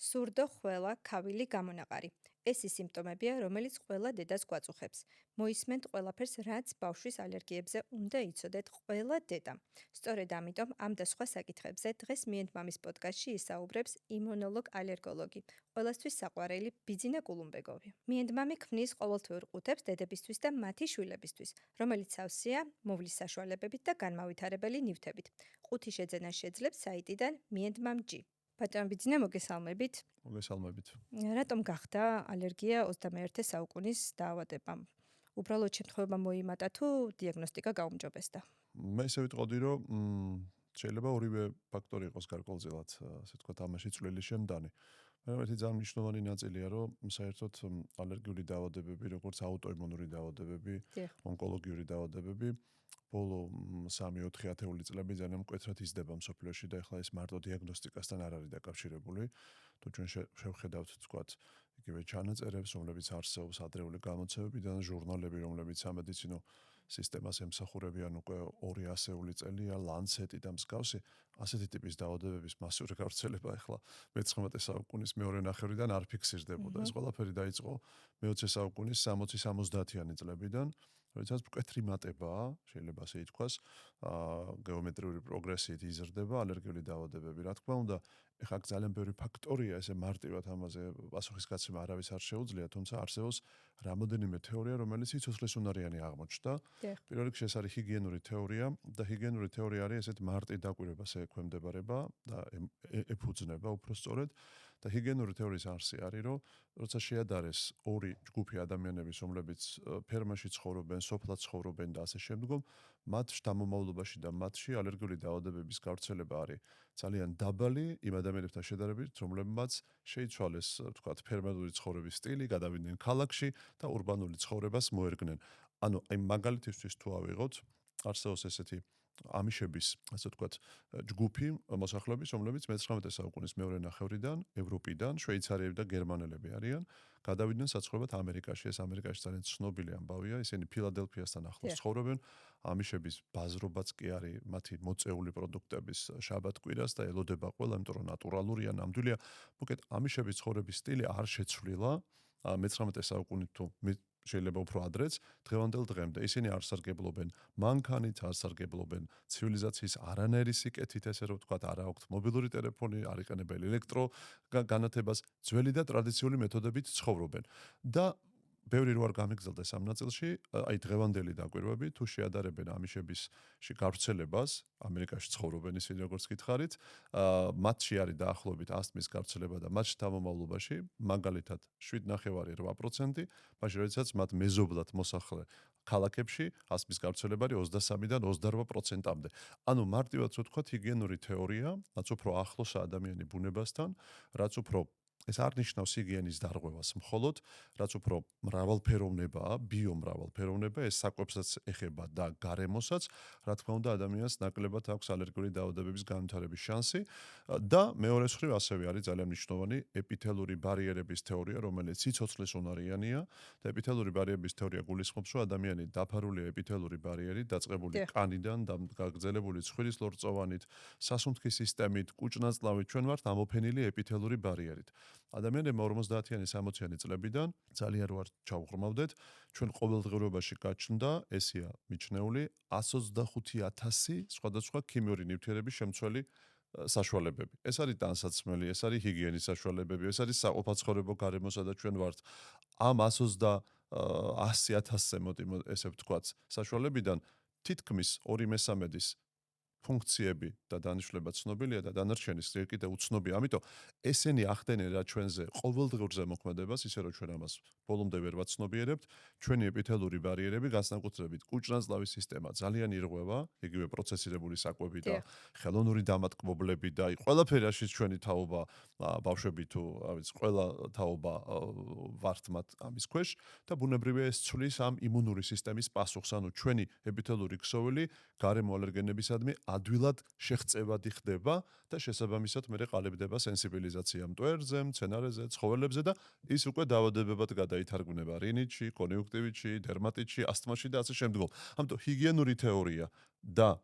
სურდო, ხველა, ქავილი, გამონაყარი. ეს ის სიმპტომებია, რომელიც ყველა დედას გვაწუხებს. მოისმენთ ყველაფერს, რაც ბავშვის ალერგიებზე უნდა იცოდეთ ყველა დედამ. სწორედ ამიტომ ამ და სხვა საკითხებზე დღეს მიენდმამის პოდკასტში ისაუბრებს იმუნოლოგ-ალერგოლოგი, ყველასთვის საყვარელი ბიძინა კულუმბეგოვი. მიენდმამი ქმნის ყოველთვიურ ყუთებს დედებისთვის და მათი შვილებისთვის, რომელიც სავსეა მოვლის საშუალებებით და განმავითარებელი ნივთებით. ყუთი შეძენა შეძლებს საიტიდან მიენდმამ.g. ბატონ ბიძინა, მოგესალმებით. მოგესალმებით. რატომ გახდა ალერგია 21 საუკუნის დაავადება? უბრალოდ შემთხვევა მოიმატა თუ დიაგნოსტიკა გაუმჯობესდა? მე ისე ვიტყოდი, რომ შეიძლება ორივე ფაქტორი იყოს გარკვეულწილად, ასე ვთქვათ, ამაში წვლილი შემდანი. ერთი ძალიან მნიშვნელოვანი ნაწილია, რომ საერთოდ ალერგიული დაავადებები, როგორც აუტოიმუნური დაავადებები, ონკოლოგიური დაავადებები, ბოლო 3-4 ათეული წლები ძალიან მკვეთრად იზრდება მსოფლიოში და ეხლა ეს მარტო დიაგნოსტიკასთან არ არის დაკავშირებული. თუ ჩვენ შევხედავთ, ვთქვათ, იგივე ჩანაწერებს, რომლებიც არსებობს ადრეული გამოცემებიდან, ჟურნალები, რომლებიც სამედიცინო სისტემას ემსახურებიან უკვე 200 წელია, ლანცეტი და მსგავსი, ასეთი ტიპის დაავადებების მასიური გავრცელება ეხლა მე-19 საუკუნის მეორე ნახევრიდან არ ფიქსირდებოდა. ეს ყველაფერი დაიწყო მე-20 საუკუნის 60-70-იანი წლებიდან, როდესაც მკვეთრი მატებაა, შეიძლება ასე ითქვას, გეომეტრიული პროგრესიით იზრდება ალერგიული დაავადებები. რა თქმა უნდა, ეხლა ძალიან ბევრი ფაქტორია, ესე მარტივად ამაზე პასუხის გაცემა არავის არ შეუძლია, თუმცა არსებობს რამოდენიმე თეორია, რომელიც სიცოცხლესუნარიანი აღმოჩნდა. პირველ რიგში ეს არის ჰიგიენური თეორია და ჰიგიენური თეორია არის ესეთ მარტივ დაკვირვებას ექვემდებარება და ეფუძნება უпростоრედ და ჰიგიენური თეორიის არსი არის, რომ როცა შეადარეს ორი ჯგუფი ადამიანების, რომლებიც ფერმაში ცხოვრობენ, სოფლად ცხოვრობენ და ასე შემდგომ, მათ შთამომავლობაში და მათში ალერგიული დაავადებების გავრცელება არის ძალიან დაბალი იმ ადამიანებთან შედარებით, რომლებმაც შეიცვალეს, ვთქვათ, ფერმერული ცხოვრების სტილი, გადავიდნენ ქალაქში და ურბანული ცხოვრებას მოერგნენ. ანუ აი მაგალითისთვის თუ ავიღოთ, არსებობს ესეთი ამიშების, ასე ვთქვათ, ჯგუფი მოსახლეობის, რომლებიც მე-19 საუკუნის მეორე ნახევრიდან, ევროპიდან, შვეიცარიელი და გერმანელები არიან, გადავიდნენ საცხოვრებლად ამერიკაში. ეს ამერიკაში ძალიან ცნობილი ამბავია, ისინი ფილადელფიასთან ახლოს ცხოვრობენ. ამიშების ბაზრობაც კი არის მათი მოწეული პროდუქტების შაბათ-კვირას და ელოდება ყველა, იმიტომ რომ ნატურალურია, ნამდვილია. მოკლედ, ამიშების ცხოვრების სტილი არ შეცვლილა მე-19 საუკუნით თუ შეიძლება უფრო ადრეც, დღევანდელ დღემდე. ისინი არ სარგებლობენ მანქანით, არ სარგებლობენ ცივილიზაციის არანაირი სიკეთით, ესე რომ ვთქვათ, არ აქვთ მობილური ტელეფონი, არ იყენებენ ელექტრო განათებას, ძველი და ტრადიციული მეთოდებით ცხოვრობენ. და ბევრი რო არ გამიგზელდეს ამ ნაწილში, აი დღევანდელი დაკვირვები თუ შეადარებენ ამიშებისში გავრცელებას, ამერიკაში ცხოვრობენ ისინი როგორც გითხარით, მათში არის დაახლოებით ასთმის გავრცელება და მათ შთამომავლობაში, მაგალითად 7.8%, მაშინ როდესაც მათ მეზობლად მოსახლე ქალაქებში ასთმის გავრცელება არის 23-დან 28%-მდე. ანუ მარტივად ვთქვათ, ჰიგიენური თეორია, რაც უფრო ახლოსაა ადამიანის ბუნებასთან, რაც უფრო ეს არ ნიშნავს ჰიგიენის დარღვევას მხოლოდ, რაც უფრო მრავალფეროვნებაა, ბიომრავალფეროვნება, ეს საკვებსაც ეხება და გარემოსაც, რა თქმა უნდა, ადამიანს ნაკლებად აქვს ალერგიული დაავადებების განვითარების შანსი და მეორე მხრივ ასევე არის ძალიან მნიშვნელოვანი ეპითელური ბარიერების თეორია, რომელიც სიცოცხლესუნარიანია და ეპითელური ბარიერების თეორია გულისხმობს, რომ ადამიანი დაფარულია ეპითელური ბარიერით, დაწყებული კანიდან და გაგრძელებული ცხვირის ლორწოვანით, სასუნთქის სისტემით, კუჭნაწლავით, ჩვენ ვართ ამოფენილი ეპითელური ბარიერით. ადამიანებმა 50-იანი 60-იანი წლებიდან ძალიან რო არ ჩავღრმავდეთ, ჩვენ ყოველდღიურობაში გაჩნდა, ესეა მიჩნეული 125,000 სხვადასხვა ქიმიური ნივთიერების შემცველი საშუალებები. ეს არის ტანსაცმელი, ეს არის ჰიგიენის საშუალებები, ეს არის საყოფაცხოვრებო გარემო, სადაც ჩვენ ვართ. ამ 100,000-ზე მოდი ესე ვთქვათ, საშუალებიდან თითქმის 2/3-ის ფუნქციები და დანიშნულება ცნობილია და დანარჩენის კიდევ უცნობია. ამიტომ ესენი ახდენენ რა ჩვენზე ყოველდღიურ ზემოქმედებას, ისე რომ ჩვენ ამას ბოლომდე ვერ ვაცნობიერებთ, ჩვენი ეპითელური ბარიერები, განსაკუთრებით კუჭნაწლავის სისტემა ძალიან ირღვევა, იგივე პროცესირებული საკვები და ხელოვნური დამატკბობლები და ყველაფერი რაშიც ჩვენი თაობა ბავშვები თუ რა ვიცი, ყველა თაობა ვართ მათ ამის ქვეშ და ბუნებრივია ეს ცვლის ამ იმუნური სისტემის პასუხს, ანუ ჩვენი ეპითელური ქსოვილი გარემო ალერგენებისადმი ადვილად შეღწევადი ხდება და შესაბამისად მე ყალიბდება სენსიბილიზაცია მტვერზე, მცენარეზე, ცხოველებზე და ის უკვე დაავადებებად გადაითარგმნება რინიტში, კონიუნქტივიტში, დერმატიტში, ასთმაში და ასე შემდგომ. ამიტომ ჰიგიენური თეორია და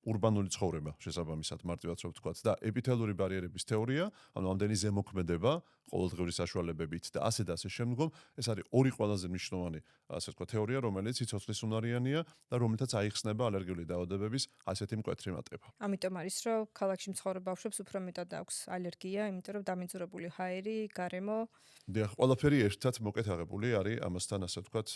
урბანული ცხოვრება შესაბამისად მარტივად რო ვთქვათ და ეპითელური ბარიერების თეორია, ანუ ამდენი ზემოქმედება ყოველდღიური საშუალებებით და ასე და ასე შემდგომ, ეს არის ორი ყველაზე მნიშვნელოვანი, ასე ვთქვათ, თეორია, რომელიც სიცოცხლის უნარიანია და რომელთაც აიხსნება ალერგიული დაავადებების ასეთი მკვეთრი მატება. ამიტომ არის, რომ ქალაქში მცხოვრებ ბავშვებს უფრო მეტად აქვს ალერგია, იმიტომ რომ დამიძვრებული ჰაერი, გარემო. დიახ, ყველაფერი ერთად მოკეთაღებული არის ამასთან, ასე ვთქვათ,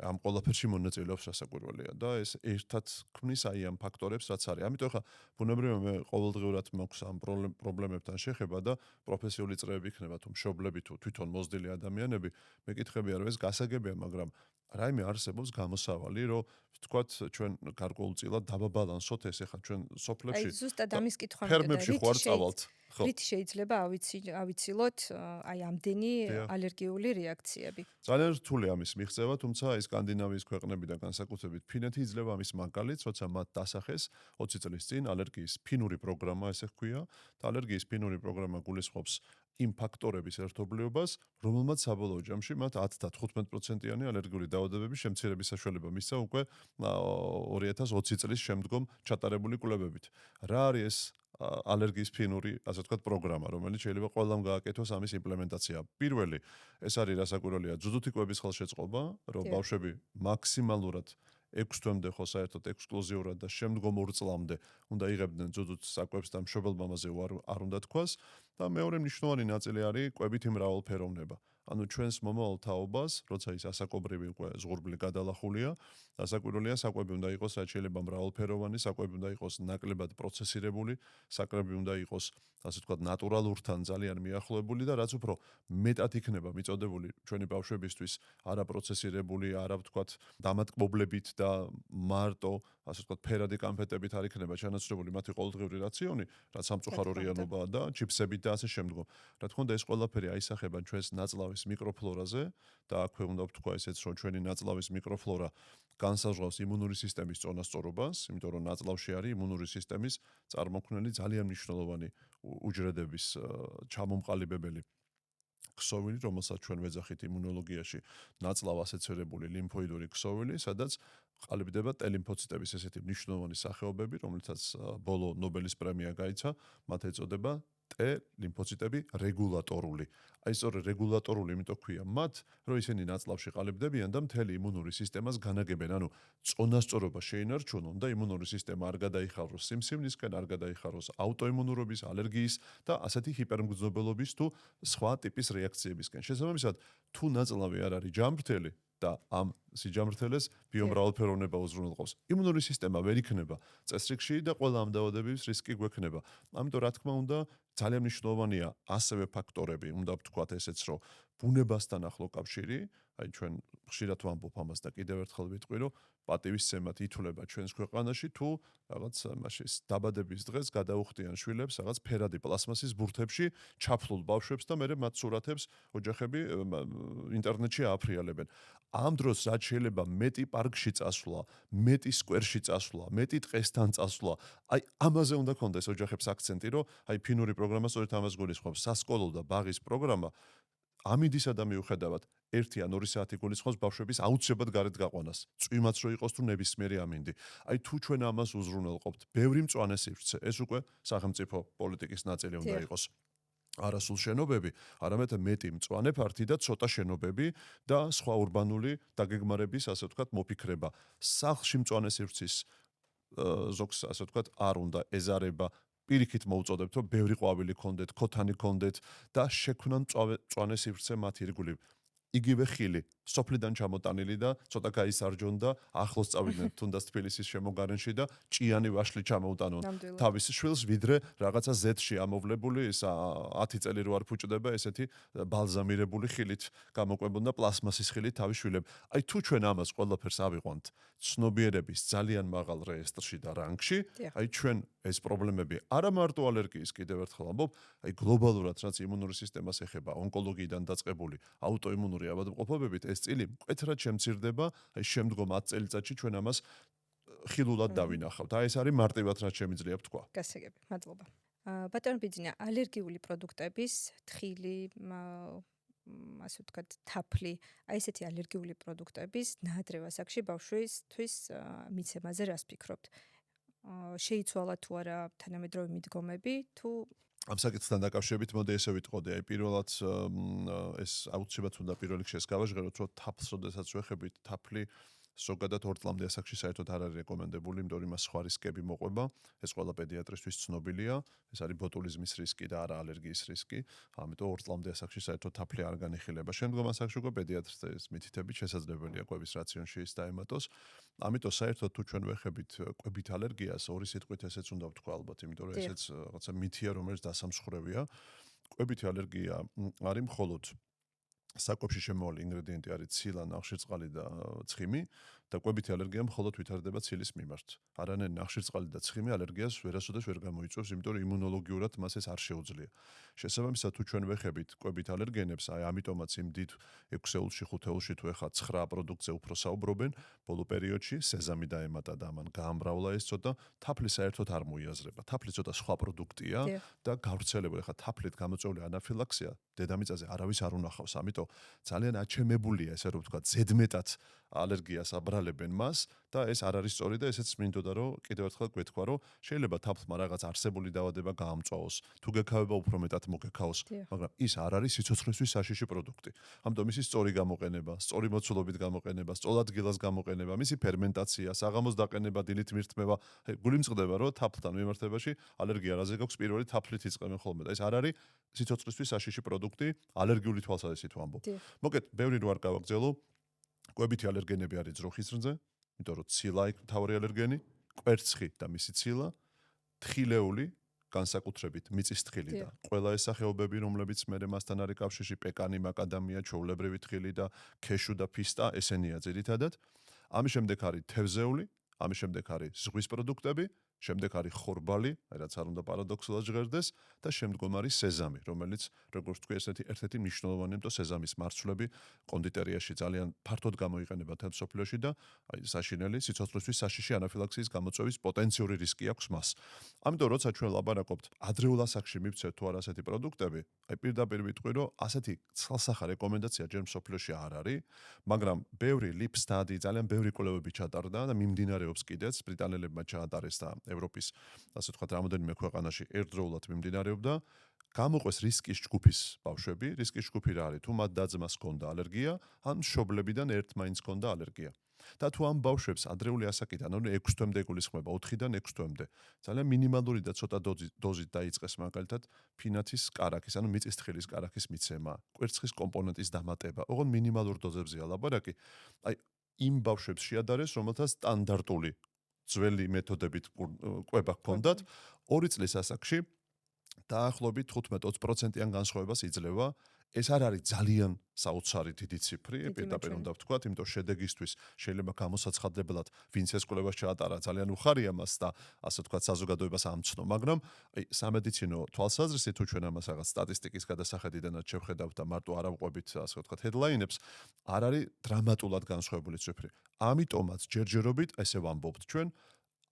ამ ყველაფერში მონაწილეობს რასაკვირველია და ეს ერთად ქმნის აი ამ ფაქტორებს, რაც არის. ამიტომ ხა ბუნებრივია მე ყოველდღიურად მაქვს ამ პრობლემებთან შეხება და პროფესიული წრეები იქნება თუ მშობლები თუ თვითონ მოზრდილი ადამიანები, მეკითხებია რომ ეს გასაგებია, მაგრამ რაიმე არსებობს გამოსავალი, რომ ვთქვათ ჩვენ გარკვეულწილად დაბაბალანსოთ ეს ახლა ჩვენ სოფლებში აი ზუსტად ამის კითხვა ფერმებში ხო არ წავალთ. ხო. რით შეიძლება ავიცილოთ აი ამდენი დიახ. ალერგიული რეაქციები? ძალიან რთული ამის მიღწევა, თუმცა ის სკანდინავიის ქვეყნებიდან განსაკუთრებით ფინეთი იძლევა ამის მაგალითს, როცა მათ დასახეს 20 წლის წინ ალერგიის ფინური პროგრამა, ესე ჰქვია, და ალერგიის ფინური პროგრამა გულისხმობს იმ ფაქტორების ერთობლიობას, რომელმაც საბოლოო ჯამში მათ 10 და 15%-იანი ალერგიული დაავადებების შემცირების საშუალება მისცა უკვე 2020 წლის შემდგომ ჩატარებული კვლევებით. რა არის ეს ალერგიის ფინური, ასე ვთქვათ, პროგრამა, რომელიც შეიძლება ყველამ გააკეთოს ამის იმპლემენტაცია. პირველი, ეს არის რასაკვირველია, ძუძუთი კვების ხელშეწყობა, რომ ბავშვები მაქსიმალურად 6 თვემდე ხო საერთოდ ექსკლუზიურად და შემდგომ 2 წლამდე უნდა იღებდნენ ძუძუც საკვებს და მშობელმა ამაზე არ უნდა თქვას და მეორე მნიშვნელოვანი ნაწილი არის კვებითი მრავალფეროვნება. ანუ ჩვენს მომავალ თაობას, როცა ის ასაკობრივი უკვე ზღურბლი გადალახულია, ასაკვირველია საკვები უნდა იყოს რაც შეიძლება მრავალფეროვანი, საკვები უნდა იყოს ნაკლებად პროცესირებული, საკვები უნდა იყოს, ასე ვთქვათ, ნატურალურთან ძალიან მიახლოებული და რაც უფრო მეტად იქნება მიწოდებული ჩვენი ბავშვებისთვის არაპროცესირებული, არა ვთქვათ, დამატკბობრებით და მარტო, ასე ვთქვათ, ფერადი კანფეტებით არ იქნება ჩანაცვლებული მათი ყოველდღიური რაციონი, რაც სამწუხაროებაა და ჩიფსებით და ასე შემდგომ. რა თქმა უნდა, ეს ყველაფერი აისახება ჩვენს ნაწლავის მიკროფლორაზე და აქვე უნდა ვთქვა ესეც, რომ ჩვენი ნაწლავის მიკროფლორა განსაზღვრავს იმუნური სისტემის წონასწორობას, იმიტომ რომ ნაწლავში არის იმუნური სისტემის წარმოქმნელი ძალიან მნიშვნელოვანი უჯრედების ჩამომყალიბებელი ქსოვილი, რომელსაც ჩვენ ვეძახით იმუნოლოგიაში ნაწლავ ასოცირებული ლიმფოიდური ქსოვილი, სადაც ყალიბდება T-ლიმფოციტების ესეთი მნიშვნელოვანი სახეობები, რომელთაც ბოლო ნობელის პრემია გაიცა, მათ ეწოდება T-ლიმფოციტები რეგულატორული. აი სწორედ რეგულატორული, იმიტომ ქვია მათ, რომ ისინი ნაწლავში ყალიბდებიან და მთელი იმუნური სისტემას განაგებენ. ანუ წონასწორობა შეინარჩუნონ და იმუნური სისტემა არ გადაიხაროს სიმსივნისკენ, არ გადაიხაროს აუტოიმუნურობის, ალერგიის და ასეთი ჰიპერმგრძნობელობის თუ სხვა ტიპის რეაქციებისკენ. შესაბამისად, თუ ნაწლავი არ არის ჯამრთელი და ამ სიჯამრთელეს ბიომრავალფეროვნება უზრუნველყოფს. იმუნური სისტემა ვერ იქნება წესრიგში და ყველა ამ დაავადების რისკი გვექნება. ამიტომ რა თქმა უნდა, ძალიან მნიშვნელოვანია ასევე ფაქტორები, უნდა ვთქვათ ესეც, რომ ბუნებასთან ახლო კავშირი, აი ჩვენ ხშირად ვამბობ ამას და კიდევ ერთხელ ვიტყვი, რომ პატივისცემად ითვლება ჩვენს ქვეყანაში თუ რაღაც მაშინ დაბადების დღეს გადაუხდიან შვილებს რაღაც ფერადი პლასმასის ბურთებში ჩაფლულ ბავშვებს და მერე მათ სურათებს ოჯახები ინტერნეტში ააფრიალებენ. ამ დროს რაც შეიძლება მეტი პარკში წასვლა, მეტი სკვერში წასვლა, მეტი ტყესთან წასვლა, აი ამაზე უნდა კონდეს ოჯახებს აქცენტი, რომ აი ფინური პროგრამა სწორედ ამას გულისხმობს. სასკოლო და ბაღის პროგრამა ამინდისა და მიუხედავად 1 ან 2 საათი გულისხმობს ბავშვების აუცილებლად გარეთ გაყვანას. წვიმაც რო იყოს თუ ნებისმიერი ამინდი. აი თუ ჩვენ ამას უზრუნველყოფთ, ბევრი მწვანე სივრცე, ეს უკვე სახელმწიფო პოლიტიკის ნაწილი უნდა იყოს. არა სულ შენობები, არამედ მეტი მწვანე ფართი და ცოტა შენობები და სხვა урბანული დაგეგმარების, ასე ვთქვათ, მოფიქრება. სახლში მწვანე სივრცის ზოგს, ასე ვთქვათ, არ უნდა ეზარება. პირიქით მოუწოდებთ, რომ ბევრი ყვავილი კონდეთ, ქოთანი კონდეთ და შექმნან მწვანე სივრცე მათ ირგვლივ. იგივე ხილი, სოფლიდან ჩამოტანილი და ცოტა გაისარჯონ და ახლოს წავიდნენ თუნდაც თბილისის შემოგარენში და ჭიანი ვაშლი ჩამოუტანონ თავის შვილს, ვიდრე რაღაცა ზეთში ამოვლებული, ის 10 წელი რო არ ფუჭდება, ესეთი ბალზამირებული ხილით გამოყვებოდა პლასმასის ხილით თავის შვილებს. აი თუ ჩვენ ამას ყველაფერს ავიყვანთ ცნობიერების ძალიან მაღალ რეესტრში და რანგში, აი ჩვენ ეს პრობლემები არა მარტო ალერგიის, კიდევ ერთხელ ამბობ, აი გლობალურად რაც იმუნური სისტემას ეხება, ონკოლოგიიდან დაწყებული აუტოიმუნური ავადმყოფობებით, ეს წილი მკვეთრად შემცირდება, აი შემდგომ 10 წელიწადში ჩვენ ამას ხილულად დავინახავთ. აი ეს არის მარტივად რაც შემიძლია ვთქვა. გასაგები, მადლობა. ბატონ ბიძინა, ალერგიული პროდუქტების თხილი, ასე ვთქვათ, თაფლი, აი ესეთი ალერგიული პროდუქტების ნაადრევ ასაკში ბავშვისთვის მიცემაზე რას ფიქრობთ? შეიცვალა თუ არა თანამედროვე მიდგომები თუ ამ საკითხთან დაკავშირებით მოდი ესე ვიტყოდი, აი პირველად ეს აუცილებლად უნდა პირველ რიგში ეს გავაჟღეროთ, რომ თაფლს როდესაც ვეხებით, თაფლი ზოგადად 2 წლამდე ასაკში საერთოდ არ არის რეკომენდებული, იმიტომ რომ იმას სხვა რისკები მოყვება. ეს ყველა პედიატრისთვის ცნობილია. ეს არის ბოტულიზმის რისკი და არა ალერგიის რისკი. ამიტომ 2 წლამდე ასაკში საერთოდ თაფლი არ განიხილება. შემდგომ ასაკში უკვე პედიატრს მითითებით შესაძლებელია კვების რაციონში ის დაემატოს. ამიტომ საერთოდ თუ ჩვენ ვეხებით კვებით ალერგიას, ორი სიტყვით ესეც უნდა ვთქვა ალბათ, იმიტომ რომ ესეც რაღაცა მითია, რომელიც დასამსხვრევია. კვებითი ალერგია არის მხოლოდ საკვებში შემოვალი ინგრედიენტი არის ცილა, ნახშირწყალი და ცხიმი და კვებითი ალერგია მხოლოდ ვითარდება ცილის მიმართ. არანაირი ნახშირწყალი და ცხიმი ალერგიას ვერასოდეს ვერ გამოიწვევს, იმიტომ რომ იმუნოლოგიურად მას ეს არ შეუძლია. შესაბამისად, თუ ჩვენ ვეხებით კვებით ალერგენებს, აი ამიტომაც იმ დიდ 6-ეულში, 5-ეულში თუ ეხა 9 პროდუქტზე უფრო საუბრობენ, ბოლო პერიოდში სეზამი დაემატა და ამან გაამრავლა ეს ცოტა, თაფლი საერთოდ არ მოიაზრება. თაფლი ცოტა სხვა პროდუქტია და გავრცელებული ხა თაფლით გამოწვეული ანაფილაქსია დედამიწაზე არავის არ უნახავს. ამიტომ ძალიან აჩემებულია ესე რომ ვთქვა, ზედმეტად ალერგიას აბრალებენ მას და ეს არ არის სწორი და ესეც მინდოდა რომ კიდევ ერთხელ გვეთქვა რომ შეიძლება თაფლმა რაღაც არსებული დაავადება გაამწვავოს, თუ გექავება უფრო მეტად მოგექაოს, მაგრამ ის არ არის სიცოცხლისთვის საშიში პროდუქტი. ამიტომ მისი სწორი გამოყენება, სწორი მოცულობით გამოყენება, სწორადგილას გამოყენება, მისი ფერმენტაცია, საღამოს დაყენება, დილით მირთმევა, გულიმწყდება რომ თაფლთან მიმართებაში ალერგია რაზე გაქვს პირველი თაფლით იწყებენ ხოლმე და ეს არ არის სიცოცხლისთვის საშიში პროდუქტი ალერგიული თვალსაზრისით ვამბობ. მოკეთ, ბევრი რო არ გავაგზელო, კვებითი ალერგენები არის ძროხის რძე, იმიტომ რომ ცილა იქ მთავარი ალერგენი, კვერცხი და მისი ცილა, თხილეული, განსაკუთრებით მიწისთხილი და ყველა ეს სახეობები, რომლებიც მე მასთან არის კავშირში, პეკანი, მაკადამია, ჩვეულებრივი თხილი და ქეშუ და ფისტა, ესენია ძირითადად. ამის შემდეგ არის თევზეული, ამის შემდეგ არის ზღვის პროდუქტები, შემდეგ არის ხორბალი, რაც არ უნდა პარადოქსულად ჟღერდეს და შემდგომ არის სეზამი, რომელიც როგორც თქვი ერთ-ერთი მნიშვნელოვანი ამიტომ სეზამის მარცვლები კონდიტერიაში ძალიან ფართოდ გამოიყენება თელ სოფლიოში და აი საშინელი სიცოცხლისთვის საშიში ანაფილაქსიის გამოწვევის პოტენციური რისკი აქვს მას. ამიტომ როცა ჩვენ ლაპარაკობთ ადრეულ ასაკში მივცეთ თუ არა ასეთი პროდუქტები, აი პირდაპირ ვიტყვი რომ ასეთი ცალსახა რეკომენდაცია ჯერ სოფლიოში არ არის, მაგრამ ბევრი ლიპ სტადი, ძალიან ბევრი კვლევები ჩატარდა და მიმდინარეობს კიდეც ბრიტანელებმა ჩაატარეს და ევროპის ასე ვთქვათ რამოდენიმე ქვეყანაში ერთდროულად მიმდინარეობდა გამოყვეს რისკის ჯგუფის ბავშვები, რისკის ჯგუფი რა არის? თუ მათ დაძმას ჰქონდა ალერგია, ან მშობლებიდან ერთ მაინც ჰქონდა ალერგია. და თუ ამ ბავშვებს ადრეული ასაკიდან, ანუ 6 თვემდე გულისხმობა, 4-დან 6 თვემდე, ძალიან მინიმალური და ცოტა დოზით დაიწყეს მაგალითად ფინათის კარაქის, ანუ მიწისთხილის კარაქის მიცემა, კვერცხის კომპონენტის დამატება. ოღონდ მინიმალურ დოზებზეა ლაპარაკი. აი იმ ბავშვებს შეადარეს, რომელთაც სტანდარტული ძველი მეთოდებით კვება ჰქონდათ 2 წლის ასაკში დაახლოებით 15-20%-იან განსხვავებას იძლევა. ეს არ არის ძალიან საოცარი დიდი ციფრი, პირდაპირ უნდა ვთქვათ, იმიტომ შედეგისთვის შეიძლება გამოსაცხადებლად ვინც ეს კვლევას ჩაატარა ძალიან უხარია მას და ასე ვთქვათ საზოგადოებას ამცნო, მაგრამ აი სამედიცინო თვალსაზრისით თუ ჩვენ ამას რაღაც სტატისტიკის გადასახედიდანაც შევხედავთ და მარტო არ ავყვებით ასე ვთქვათ headline-ებს, არ არის დრამატულად განსხვავებული ციფრი. ამიტომაც ჯერჯერობით ესე ვამბობთ ჩვენ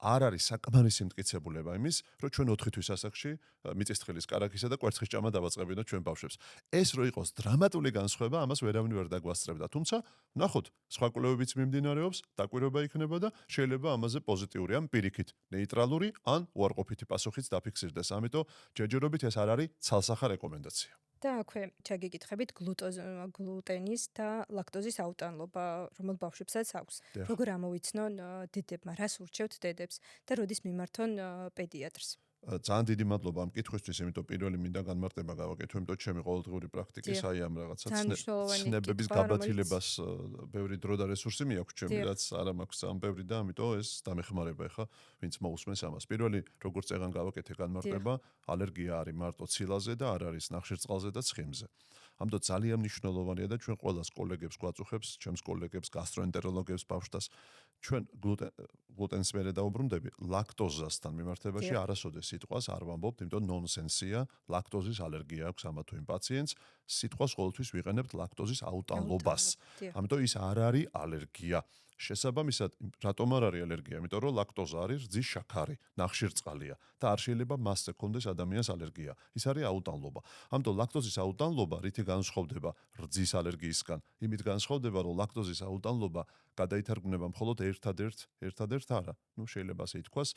არ არის საკმარისი მტკიცებულება იმის, რომ ჩვენ 4 თვის ასაკში მიწისთხილის კარაქისა და კვერცხის ჭამა დავაწყებინოთ ჩვენ ბავშვებს. ეს რო იყოს დრამატული განსხვავება, ამას ვერავინ ვერ დაგვასწრებდა. თუმცა, ნახოთ, სხვა კვლევებიც მიმდინარეობს, დაკვირვება იქნება და შეიძლება ამაზე პოზიტიური ან პირიქით ნეიტრალური ან უარყოფითი პასუხიც დაფიქსირდეს. ამიტომ ჯერჯერობით ეს არ არის ცალსახა რეკომენდაცია. და აქვე ჩაგიკითხებით გლუტენის და ლაქტოზის აუტანლობა, რომელ ბავშვებსაც აქვს. როგორ ამოვიცნონ დედებმა, რას ურჩევთ დედებს და როდის მიმართონ პედიატრს? ძალიან დიდი მადლობა ამ კითხვისთვის, იმიტომ პირველი მინდა განმარტება გავაკეთო, იმიტომ ჩემი ყოველდღიური პრაქტიკის აი ამ რაღაცა ცნებების გაბათილებას ბევრი დრო და რესურსი მიაქვს ჩემი, რაც არა მაქვს ძალიან ბევრი და ამიტომ ეს დამეხმარება ხა, ვინც მოусმენს ამას. პირველი, როგორც წეგან გავაკეთე განმარტება, ალერგია არის მარტო ცილაზე და არ არის ნახშირწყალზე და ცხიმზე. ამიტომ ძალიან მნიშვნელოვანია და ჩვენ ყველას კოლეგებს გვაწუხებს, ჩემს კოლეგებს, გასტროენტეროლოგებს, ბავშვთას, ჩვენ გლუტენს მერე დაუბრუნდები, ლაქტოზასთან მიმართებაში არასოდეს სიტყვას არ ვამბობთ, იმიტომ ნონსენსია, ლაქტოზის ალერგია აქვს ამა თუ იმ პაციენტს, სიტყვას ყოველთვის ვიყენებთ ლაქტოზის აუტანლობას. დიახ. ამიტომ ის არ არის ალერგია. შესაბამისად, რატომ არ არის ალერგია? იმიტომ რომ ლაქტოზა არის რძის შაქარი, ნახშირწყალია და არ შეიძლება მასზე კონდეს ადამიანს ალერგია. ის არის აუტანლობა. ამიტომ ლაქტოზის აუტანლობა რითი განსხვავდება რძის ალერგიისგან? იმით განსხვავდება, რომ ლაქტოზის აუტანლობა გადაითარგმნება მხოლოდ ერთადერთ არა. შეიძლება ასე ითქვას,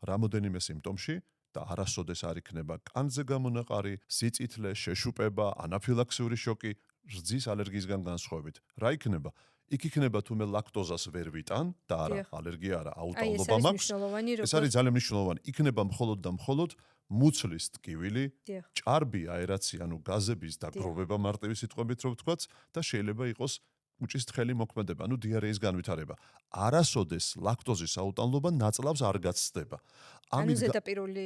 რამოდენიმე სიმპტომში და არასოდეს არ იქნება კანზე გამონაყარი, სიწითლე, შეშუპება, ანაფილაქსიური შოკი რძის ალერგიისგან განსხვავებით. რა იქნება? იქ იქნება თუმე ლაქტოზას ვერ ვიტან და არა, ალერგია არა, აუტანლობა მაქვს. ეს არის ძალიან მნიშვნელოვანი. იქნება მხოლოდ და მხოლოდ მუცლის ტკივილი, ჭარბი აერაცია, ანუ გაზების დაგროვება მარტივი სიტყვებით რო ვთქვათ და შეიძლება იყოს უჭის თხელი მოქმედება, ანუ დიარეის განვითარება. არასოდეს ლაქტოზის აუტანლობა ნაწლავს არ გაცდება. ანუ ზედაპირული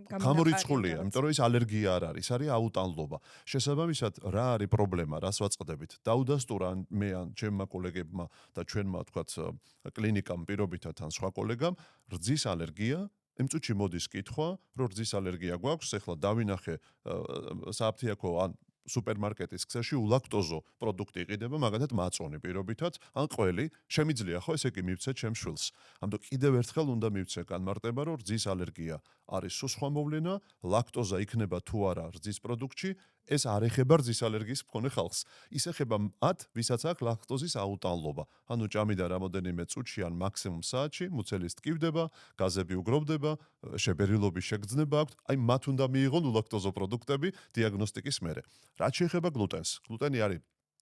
გამორიცხულია, იმიტომ რომ ის ალერგია არ არის, არის აუტანლობა. შესაბამისად, რა არის პრობლემა, რას ვაწყდებით? დაუდასტურა მე ან ჩემმა კოლეგებმა და ჩვენმა თქვათ კლინიკამ პირობითად ან სხვა კოლეგამ რძის ალერგია. იმ წუთში მოდის კითხვა, რომ რძის ალერგია გვაქვს, ეხლა დავინახე სააფთიაქო ან სუპერმარკეტის ქსელში ულაქტოზო პროდუქტი იყიდება, მაგათად მაწონი პირობითად, ან ყველი, შემიძლია ხო ესე იგი მივცე ჩემს შვილს. ამიტომ კიდევ ერთხელ უნდა მივცე განმარტება, რომ რძის ალერგია არის სხვა მოვლენა, ლაქტოზა იქნება თუ არა რძის პროდუქტში, ეს არ ეხება რძის ალერგიის მქონე ხალხს. ის ეხება მათ, ვისაც აქვს ლაქტოზის აუტანლობა. ანუ ჭამიდა რამოდენიმე წუთში ან მაქსიმუმ საათში, მუცელის ტკივდება, გაზები უგროვდება, შებერილობის შეგრძნება აქვთ, აი მათ უნდა მიიღონ ულაქტოზო პროდუქტები დიაგნოსტიკის მერე. რაც შეეხება გლუტენს, გლუტენი არის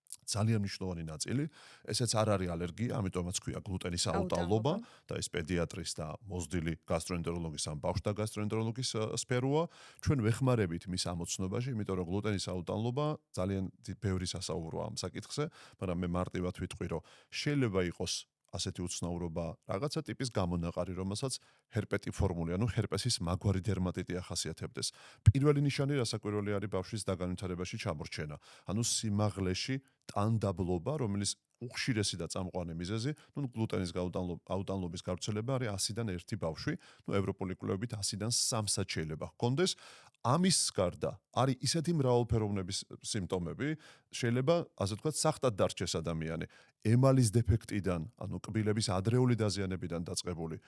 ძალიან მნიშვნელოვანი ნაწილი, ესეც არ არის ალერგია, ამიტომაც ქვია გლუტენის აუტანლობა და ეს პედიატრის და მოზრდილი გასტროენტეროლოგის ან ბავშვთა გასტროენტეროლოგის სფეროა. ჩვენ ვეხმარებით მის ამოცნობაში, იმიტომ რომ გლუტენის აუტანლობა ძალიან ბევრი სასაუბროა ამ საკითხზე, მაგრამ მე მარტივად ვიტყვი, რომ შეიძლება იყოს ასეთი უცნაურობა, რაღაცა ტიპის გამონაყარი, რომელსაც ჰერპეტი ფორმული, ანუ ჰერპესის მაგვარი დერმატიტი ახასიათებდეს. პირველი ნიშანი რასაკვირველი არის ბავშვის დაგანვითარებაში ჩამორჩენა, ანუ სიმაღლეში ტანდაბლობა, რომელიც უხშირესი და წამყვანი მიზეზი, გლუტენის აუტანლობის გავრცელება არის 100-დან 1 ბავშვი, ევროპული კვლევებით 100-დან 3-საც შეიძლება ჰქონდეს. ამის გარდა არის ისეთი მრავალფეროვნების სიმპტომები, შეიძლება ასე ვთქვათ, სახტად დარჩეს ადამიანი. ემალის დეფექტიდან, ანუ კბილების ადრეული დაზიანებიდან დაწყებული,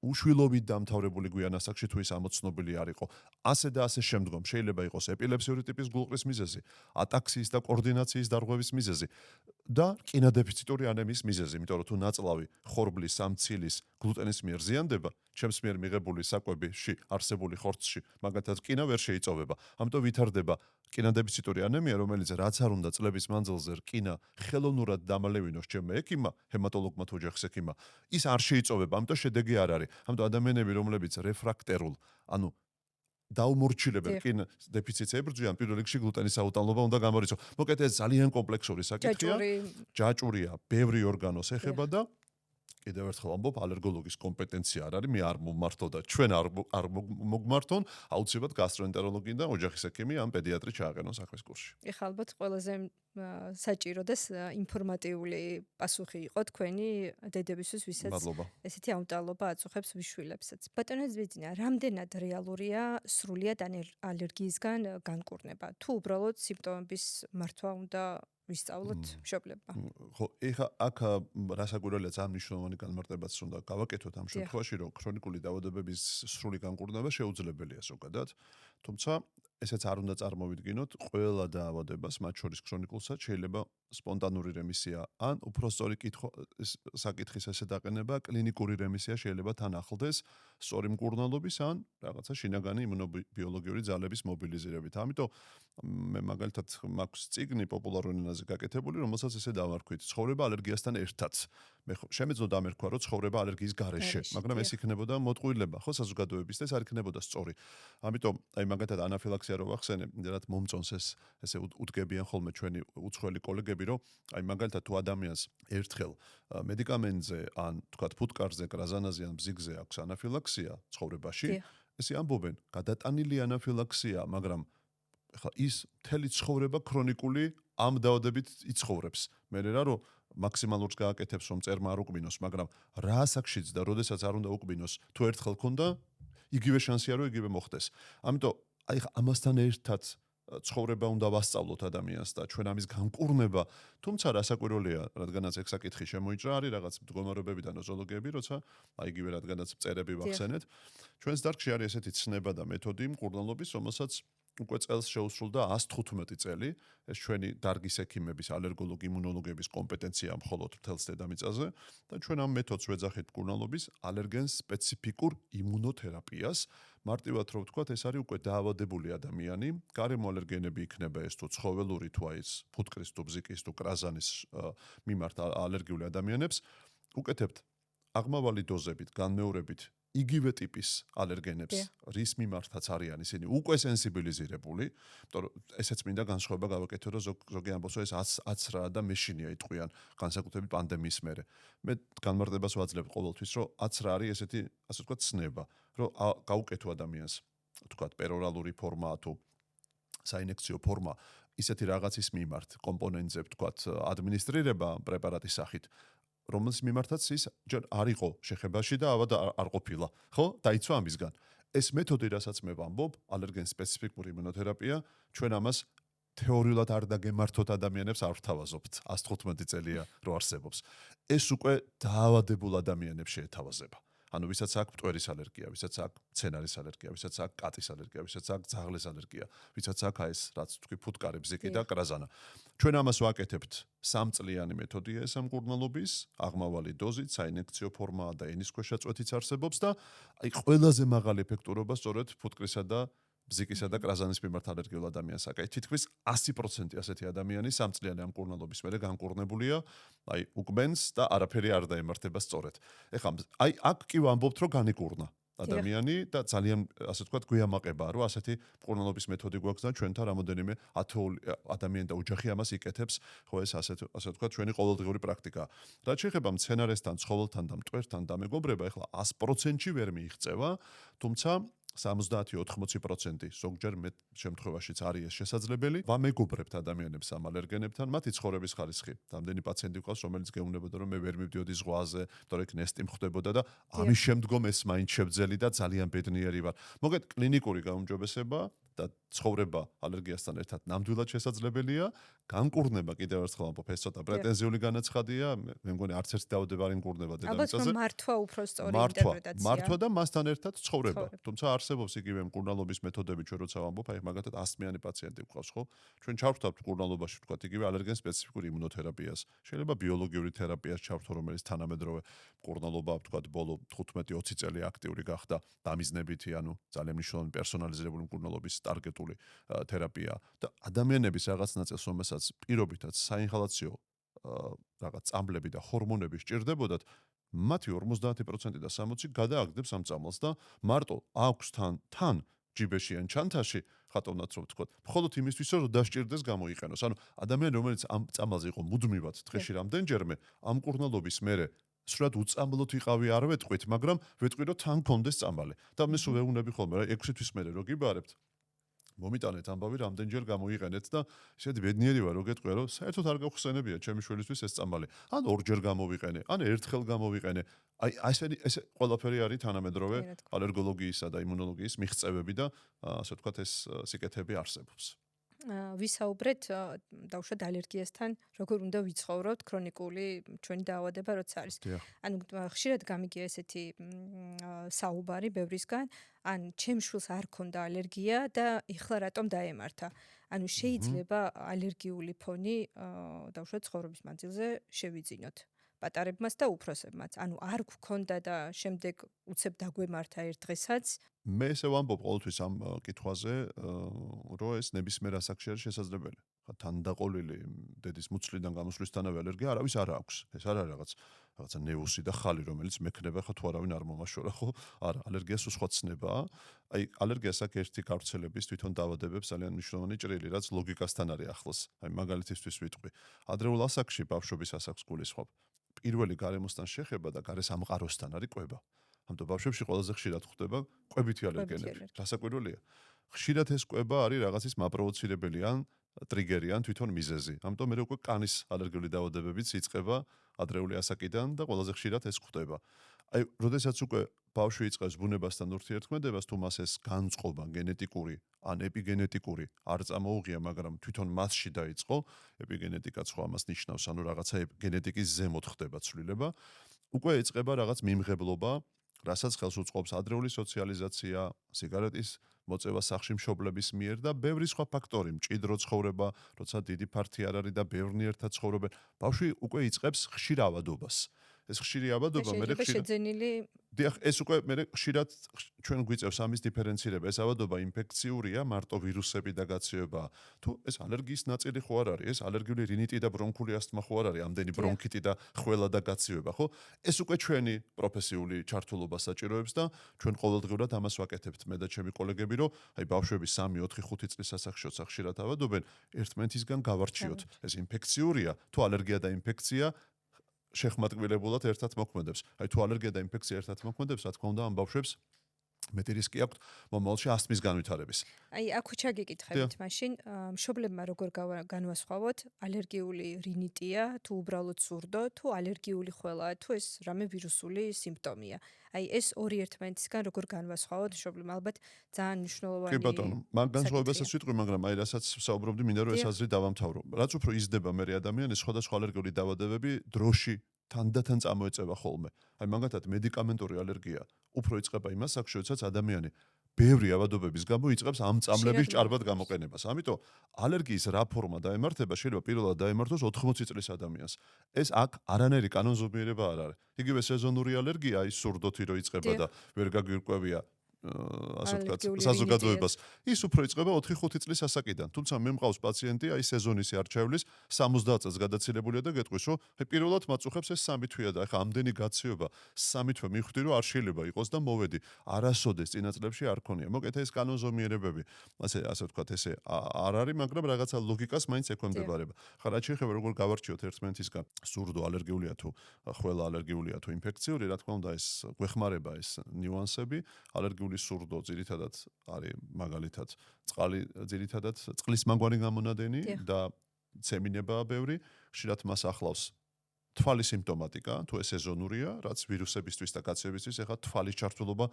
უშვილობით დამთავრებული გვიანასაკში თუ ის ამოცნობილი არ იყო. ასე და ასე შემდგომ შეიძლება იყოს ეპილეფსიური ტიპის გულყრის მიზეზი, ატაქსიის და კოორდინაციის დარღვევის მიზეზი და რკინადეფიციტური ანემიის მიზეზი, იმიტომ რომ თუ ნაწლავი ხორბლის, სამცილის, გლუტენის მიერ ზიანდება, ჩემს მიერ მიღებული საკვებიში არსებული ხორცში, მაგათაც რკინა ვერ შეიწოვება. ამიტომ ვითარდება რკინადეფიციტური ანემია, რომელიც რაც არ უნდა წლების მანძილზე რკინა ხელოვნურად დამალევინოს ჩემმა ექიმმა, ჰემატოლოგმა თუ ოჯახის ექიმმა, ის არ შეიწოვება, ამიტომ შედეგი არ არის. ამიტომ ადამიანები, რომლებიც რეფრაქტერულ, ანუ დაუმორჩილებელ რკინა დეფიციტს ებრძვიან, პირველ რიგში გლუტენის აუტანლობა უნდა გამორიცხონ. მოკლედ ეს ძალიან კომპლექსური საკითხია. ჯაჭვურია, ბევრი ორგანოს ეხება და კიდევ ერთხელ ამბობ, ალერგოლოგის კომპეტენცია არ არის, მე არ მომმართო და ჩვენ არ მოგმართონ, აუცილებლად გასტროენტეროლოგი და ოჯახის ექიმი ან პედიატრი ჩააყენონ საქმის კურსში. ეხლა ალბათ ყველაზე საჭირო და ინფორმატიული პასუხი იყო თქვენი დედებისთვის, ვისაც ესეთი აუტანლობა აწუხებს ვიშვილებსაც. ბატონო ზვიძინა, რამდენად რეალურია სრულიად ალერგიისგან განკურნება? თუ უბრალოდ სიმპტომების მართვა უნდა ვისწავლოთ მშობლებმა. ხო, ეხა აქ რასაკვირველია ძალიან მნიშვნელოვანი განმარტებაც უნდა გავაკეთოთ ამ შემთხვევაში, რომ ქრონიკული დაავადებების სრული განკურნება შეუძლებელია ზოგადად, თუმცა ესეც არ უნდა წარმოვიდგინოთ, ყველა დაავადებას, მათ შორის ქრონიკულსაც შეიძლება სპონტანური რემისია, ან უფრო სწორი საკითხის ესე დაყენება, კლინიკური რემისია შეიძლება თან ახლდეს სწორი მკურნალობის ან რაღაცა შინაგანი იმუნობიოლოგიური ძალების მობილიზირებით. ამიტომ მე მაგალითად მაქვს წიგნი პოპულარულ ენაზე გაკეთებული, რომელსაც ესე დავარქვით, ცხოვრება ალერგიასთან ერთად. მე შემეძლო დამერქვა, რომ ცხოვრება ალერგიის გარეშე, მაგრამ ეს იქნებოდა მოტყუილება, ხო, საზოგადოების და ეს არ იქნებოდა სწორი. ამიტომ აი მაგათად ანაფილაქსია რო ვახსენე, რაც მომწონს ესე უდგებიან ხოლმე ჩვენი უცხოელი კოლეგები, რომ აი მაგალითად თუ ადამიანს ერთხელ მედიკამენტზე ან თქვათ ფუტკარზე, კრაზანაზე ან ბზიგზე აქვს ანაფილაქსია ცხოვრებაში, ესე ამბობენ, გადატანილი ანაფილაქსია, მაგრამ ხა ის მთელი ცხოვრება ქრონიკული ამ დაავადებით იცხოვრებს. მე რა რომ მაქსიმალურს გააკეთებს რომ წერმა არ უკბინოს, მაგრამ რა ასაკშიც და როდესაც არ უნდა უკბინოს, თუ ერთხელ ქონდა, იგივე შანსია რომ იგივე მოხდეს. ამიტომ აი ხა ამასთან ერთად ცხოვრება უნდა ვასწავლოთ ადამიანს და ჩვენ ამის განკურნება, თუმცა რასაკვირველია, რადგანაც ეგ საკითხი შემოიჭრა, არის რაღაც მდგომარეობები და ნოზოლოგიები, როცა აი იგივე რადგანაც წერები ვახსენეთ, ჩვენს დარგში არის ესეთი ცნება და მეთოდი მკურნალობის, რომელსაც უკვე წელს შეუსრულდა 115 წელი, ეს ჩვენი დარგის ექიმების, ალერგოლოგ იმუნოლოგების კომპეტენცია მხოლოდ მთელს დედამიწაზე და ჩვენ ამ მეთოდს ვეძახით მკურნალობის ალერგენ სპეციფიკურ იმუნოთერაპიას. მარტივად რო ვთქვათ, ეს არის უკვე დაავადებული ადამიანი, გარემო ალერგენები იქნება ეს თუ ცხოველური თუ აი ეს ფუტკრის თუ ბზიკის თუ კრაზანის მიმართ ალერგიული ადამიანებს, უკეთებთ აღმავალი დოზებით, განმეორებით იგივე ტიპის ალერგენებს, რის მიმართაც არიან ისინი უკვე სენსიბილიზირებული, იმიტომ რომ ესეც მინდა განსხვავება გავაკეთო, რომ ზოგი ამბობს, რომ ეს აცრაა და მეშინია იტყვიან, განსაკუთრებით პანდემიის მერე. მე განმარტებას ვაძლევ ყოველთვის, რომ აცრა არის ესეთი, ასე ვთქვათ, ცნება, რომ გაუკეთო ადამიანს, ვთქვათ, პერორალური ფორმა თუ საინექციო ფორმა ისეთი რაღაცის მიმართ, კომპონენტზე, ვთქვათ, ადმინისტრირება პრეპარატის სახით რომელის მიმართაც ის ჯერ არ იყო შეხებაში და ავად არ ყოფილა, ხო? დაიცვა ამისგან. ეს მეთოდი, რასაც მე ვამბობ, ალერგენ სპეციფიკური იმუნოთერაპია, ჩვენ ამას თეორიულად არ დაგემართოთ ადამიანებს არ ვთავაზობთ. 115 წელია რო არსებობს. ეს უკვე დაავადებულ ადამიანებს შეეთავაზება. ანუ ვისაც აქვს მტვერის ალერგია, ვისაც აქვს მცენარის ალერგია, ვისაც აქვს კატის ალერგია, ვისაც აქვს ძაღლის ალერგია, ვისაც აქვს ეს რაც თქვი ფუტკარი, ბზიკი და კრაზანა. ჩვენ ამას ვაკეთებთ 3 წლიანი მეთოდია ეს მკურნალობის, აღმავალი დოზით, საინექციო ფორმაა და ენისქვეშა წვეთიც არსებობს და აი ყველაზე მაღალი ეფექტურობა სწორედ ფუტკრისა და ბზიკისა და კრაზანის მიმართ ალერგიულ ადამიანს აქვს. თითქმის 100% ასეთი ადამიანი 3 წლიანი ამ მკურნალობის მერე განკურნებულია, აი უკბენს და არაფერი არ დაემართება სწორედ. ეხლა აი აქ კი ვამბობთ, რომ განიკურნა ადამიანი და ძალიან ასე ვთქვათ გვიამაყება, რომ ასეთი მკურნალობის მეთოდი გვაქვს და ჩვენთან რამოდენიმე ათეული ადამიანი და ოჯახი ამას იკეთებს, ხო ეს ასე ვთქვათ ჩვენი ყოველდღიური პრაქტიკაა. რაც შეეხება მცენარესთან, ცხოველთან და მტვერთან დამეგობრება, ეხლა 100%-ში ვერ მიიღწევა, თუმცა 70-80% ზოგჯერ მეტ შემთხვევაშიც არის ეს შესაძლებელი. ვამეგობრებთ ადამიანებს ამ ალერგენებთან, მათი ცხოვრების ხარისხი. რამდენი პაციენტი გვყავს, რომელიც გეუბნებოდა, რომ მე ვერ მივდიოდი ზღვაზე, თორე იქ ნესტი მხვდებოდა და ამის შემდგომ ეს მაინც შევძელი და ძალიან ბედნიერი ვარ. მოგეთ კლინიკური გაუმჯობესება და ცხოვრება ალერგიასთან ერთად ნამდვილად შესაძლებელია. განკურნება კიდევ ერთხელ ამბობ, ეს ცოტა პრეტენზიული განაცხადია. მე მგონი არც ერთი დაავადება არ ინკურნება დედამიწაზე. ალბათ მართვა უფრო სწორი ინტერპრეტაცია. მართვა და მასთან ერთად ცხოვრება. თუმცა არსებობს იგივე მკურნალობის მეთოდები, ჩვენ როცა ვამბობ, აი მაგათად 100-მიანი პაციენტი გვყავს, ხო? ჩვენ ჩავხვდათ მკურნალობაში, ვთქვათ, იგივე ალერგენ სპეციფიკური იმუნოთერაპიას. შეიძლება ბიოლოგიური თერაპიას ჩავთო, რომელიც თანამედროვე მკურნალობა, ვთქვათ, ბოლო 15-20 წელი აქტიური გახდა, დამიზნებითი, ანუ ძალიან მნიშვნელოვანი პერსონალიზირებული მკურნალობის ტარგეტული თერაპია და ადამიანების რაღაც ნაწილს, რომელსაც პირობითაც საინჰალაციო რაღაც წამლები და ჰორმონები სჭირდებოდათ, მათი 50% და 60 გადააგდებს ამ წამალს და მარტო აქვს თან ჯიბეში ან ჩანთაში ხატოვნად რო ვთქვათ, მხოლოდ იმისთვის რომ დასჭირდეს გამოიყენოს. ანუ ადამიანი რომელიც ამ წამალზე იყო მუდმივად დღეში რამდენჯერმე, ამ მკურნალობის მერე სრულად უწამლოთ იყავი არ ვეთყვით, მაგრამ ვეთყვი რომ თან კონდეს წამალი. და მე სულ ვეუბნები ხოლმე რა 6 თვის მერე რო გიბარებთ მომიტანეთ ამბავი რამდენჯერ გამოიყენეთ და ისეთი ბედნიერი ვარ რომ გეტყვია რომ საერთოდ არ გავხსენებია ჩემი შვილისთვის ეს წამალი. ან ორჯერ გამოვიყენე, ან ერთხელ გამოვიყენე. აი ეს ყველაფერი არის თანამედროვე ალერგოლოგიისა და იმუნოლოგიის მიღწევები და ასე ვთქვათ ეს სიკეთეები არსებობს. ვისაუბრეთ დავუშვათ ალერგიასთან, როგორ უნდა ვიცხოვროთ ქრონიკული ჩვენი დაავადება როცა არის. ანუ ხშირად გამიგია ესეთი საუბარი ბევრისგან, ან ჩემ შვილს არ ქონდა ალერგია და ეხლა რატომ დაემართა. ანუ შეიძლება ალერგიული ფონი დავუშვათ ცხოვრების მანძილზე შევიძინოთ. პატარებმაც და უფროსებმაც. ანუ არ გქონდა და შემდეგ უცებ დაგვემართა ერთ დღესაც. მე ესე ვამბობ ყოველთვის ამ კითხვაზე, რომ ეს ნებისმიერ ასაკში არის შესაძლებელი. თანდაყოლილი დედის მუცლიდან გამოსვლისთანავე ალერგია არავის არ აქვს. ეს არ არის რაღაცა ნეუსი და ხალი, რომელიც მექნება ხო თუ არავინ არ მომაშორა, ხო? არა, ალერგია სულ სხვა ცნებაა. აი, ალერგიას აქვს ერთი გავრცელების თვითონ დაავადებებს ძალიან მნიშვნელოვანი ჭრილი, რაც ლოგიკასთან არის ახლოს. აი, მაგალითისთვის ვიტყვი. ადრეულ ასაკში ბავშვობის ასაკს გულისხმობ. პირველი გარემოსთან შეხება და გარე სამყაროსთან არის კვება. ამიტომ ბავშვებში ყველაზე ხშირად ხდება კვებითი ალერგენები. რასაკვირველია. ხშირად ეს კვება არის რაღაცის მაპროვოცირებელი ან ტრიგერი ან თვითონ მიზეზი. ამიტომ მე უკვე კანის ალერგიული დაავადებებიც იწყება ადრეული ასაკიდან და ყველაზე ხშირად ეს ხდება. აი, როდესაც უკვე ბავშვი იწყებს ბუნებასთან ურთიერთქმედებას, თუ მას ეს განწყობა გენეტიკური ან ეპიგენეტიკური არ წამოუღია, მაგრამ თვითონ მასში დაიწყო, ეპიგენეტიკაც ხო ამას ნიშნავს, ანუ რაღაცა გენეტიკის ზემოთ ხდება ცვლილება, უკვე ეწყება რაღაც მიმღებლობა, რასაც ხელს უწყობს ადრეული სოციალიზაცია, სიგარეტის მოწევა სახში მშობლების მიერ და ბევრი სხვა ფაქტორი, მჭიდრო ცხოვრება, როცა დიდი ფართი არ არის და ბევრნი ერთად ცხოვრობენ, ბავშვი უკვე იწყებს ხშირ ავადობას. ეს ხშირი ავადობა მე შეიძლება შეძენილი დიახ, ეს უკვე მე ხშირად ჩვენ გვიწევს ამის დიფერენცირება. ეს ავადობა ინფექციურია, მარტო ვირუსები და გაცივებაა. თუ ეს ალერგიის ნაწილი ხო არ არის, ეს ალერგიული რინიტი და ბრონქული ასთმა ხო არ არის, ამდენი ბრონქიტი და ხველა და გაცივება, ხო? ეს უკვე ჩვენი პროფესიული ჩართულობა საჭიროებს და ჩვენ ყოველდღიურად ამას ვაკეთებთ მე და ჩემი კოლეგები, რომ აი ბავშვები 3, 4, 5 წლის ასაკშიც ხშირად ავადობენ, ერთმანეთისგან გავარჩიოთ. ეს ინფექციურია, თუ ალერგია და ინფექცია შეხმატკბილებულად ერთად მოქმედებს. აი თუ ალერგია და ინფექცია ერთად მოქმედებს, რა თქმა უნდა, ამ ბავშვებს მეტი რისკი აქვთ მომავალში ასთმის განვითარების. აი, აქ ჩაგიკითხებით მაშინ, მშობლებმა როგორ განვასხვავოთ, ალერგიული რინიტია, თუ უბრალოდ სურდო, თუ ალერგიული ხველაა, თუ ეს რამე ვირუსული სიმპტომია. აი, ეს ორი ერთმანეთისგან როგორ განვასხვავოთ მშობლებმა, ალბათ ძალიან მნიშვნელოვანი. კი ბატონო, მაგ განსხვავებასაც ვიტყვი, მაგრამ აი რასაც საუბრობდი, მინდა რომ ეს აზრი დავამთავრო. რაც უფრო იზრდება მე ადამიანის სხვადასხვა ალერგიული დაავადებები დროში თანდათან წამოეწევა ხოლმე. აი მაგათად მედიკამენტური ალერგია უფრო იწყება იმას აქ, როდესაც ადამიანი ბევრი ავადობების გამო იწყებს ამ წამლების ჭარბად გამოყენებას. ამიტომ ალერგიის რა ფორმა დაემართება, შეიძლება პირველად დაემართოს 80 წლის ადამიანს. ეს აქ არანაირი კანონზომიერება არ არის. იგივე სეზონური ალერგია, ის სურდოთი რო იწყება და ვერ გაგვირკვევია ასე ვთქვათ, საზოგადოებას. ის უფრო იწყება 4-5 წლის ასაკიდან. თუმცა მე მყავს პაციენტი, აი სეზონისი არჩევლის 70 წელს გადაცილებულია და გეტყვის, რომ აი პირველად მაწუხებს ეს 3 თვეა და ეხა ამდენი გაცივება 3 თვე მიხვდი, რომ არ შეიძლება იყოს და მოვედი. არასოდეს წინა წლებში არ ქონია. მოკეთ ეს კანონზომიერებები, ასე ვთქვათ, ესე არ არის, მაგრამ რაღაცა ლოგიკას მაინც ექვემდებარება. ხა რაც შეეხება როგორ გავარჩიოთ ერთმანეთისგან, სურდო ალერგიულია თუ ხველა ალერგიულია თუ ინფექციური, რა თქმა უნდა, ეს გვეხმარება ეს ნიუანსები. ალერგიული სურდო ძირითადად არის მაგალითად წყალი ძირითადად წყლის მაგვარი გამონადენი და ცემინებაა ბევრი, ხშირად მას ახლავს თვალის სიმპტომატიკა, თუ ეს სეზონურია, რაც ვირუსებისთვის და გაცივებისთვის, ეხლა თვალის ჩართულობა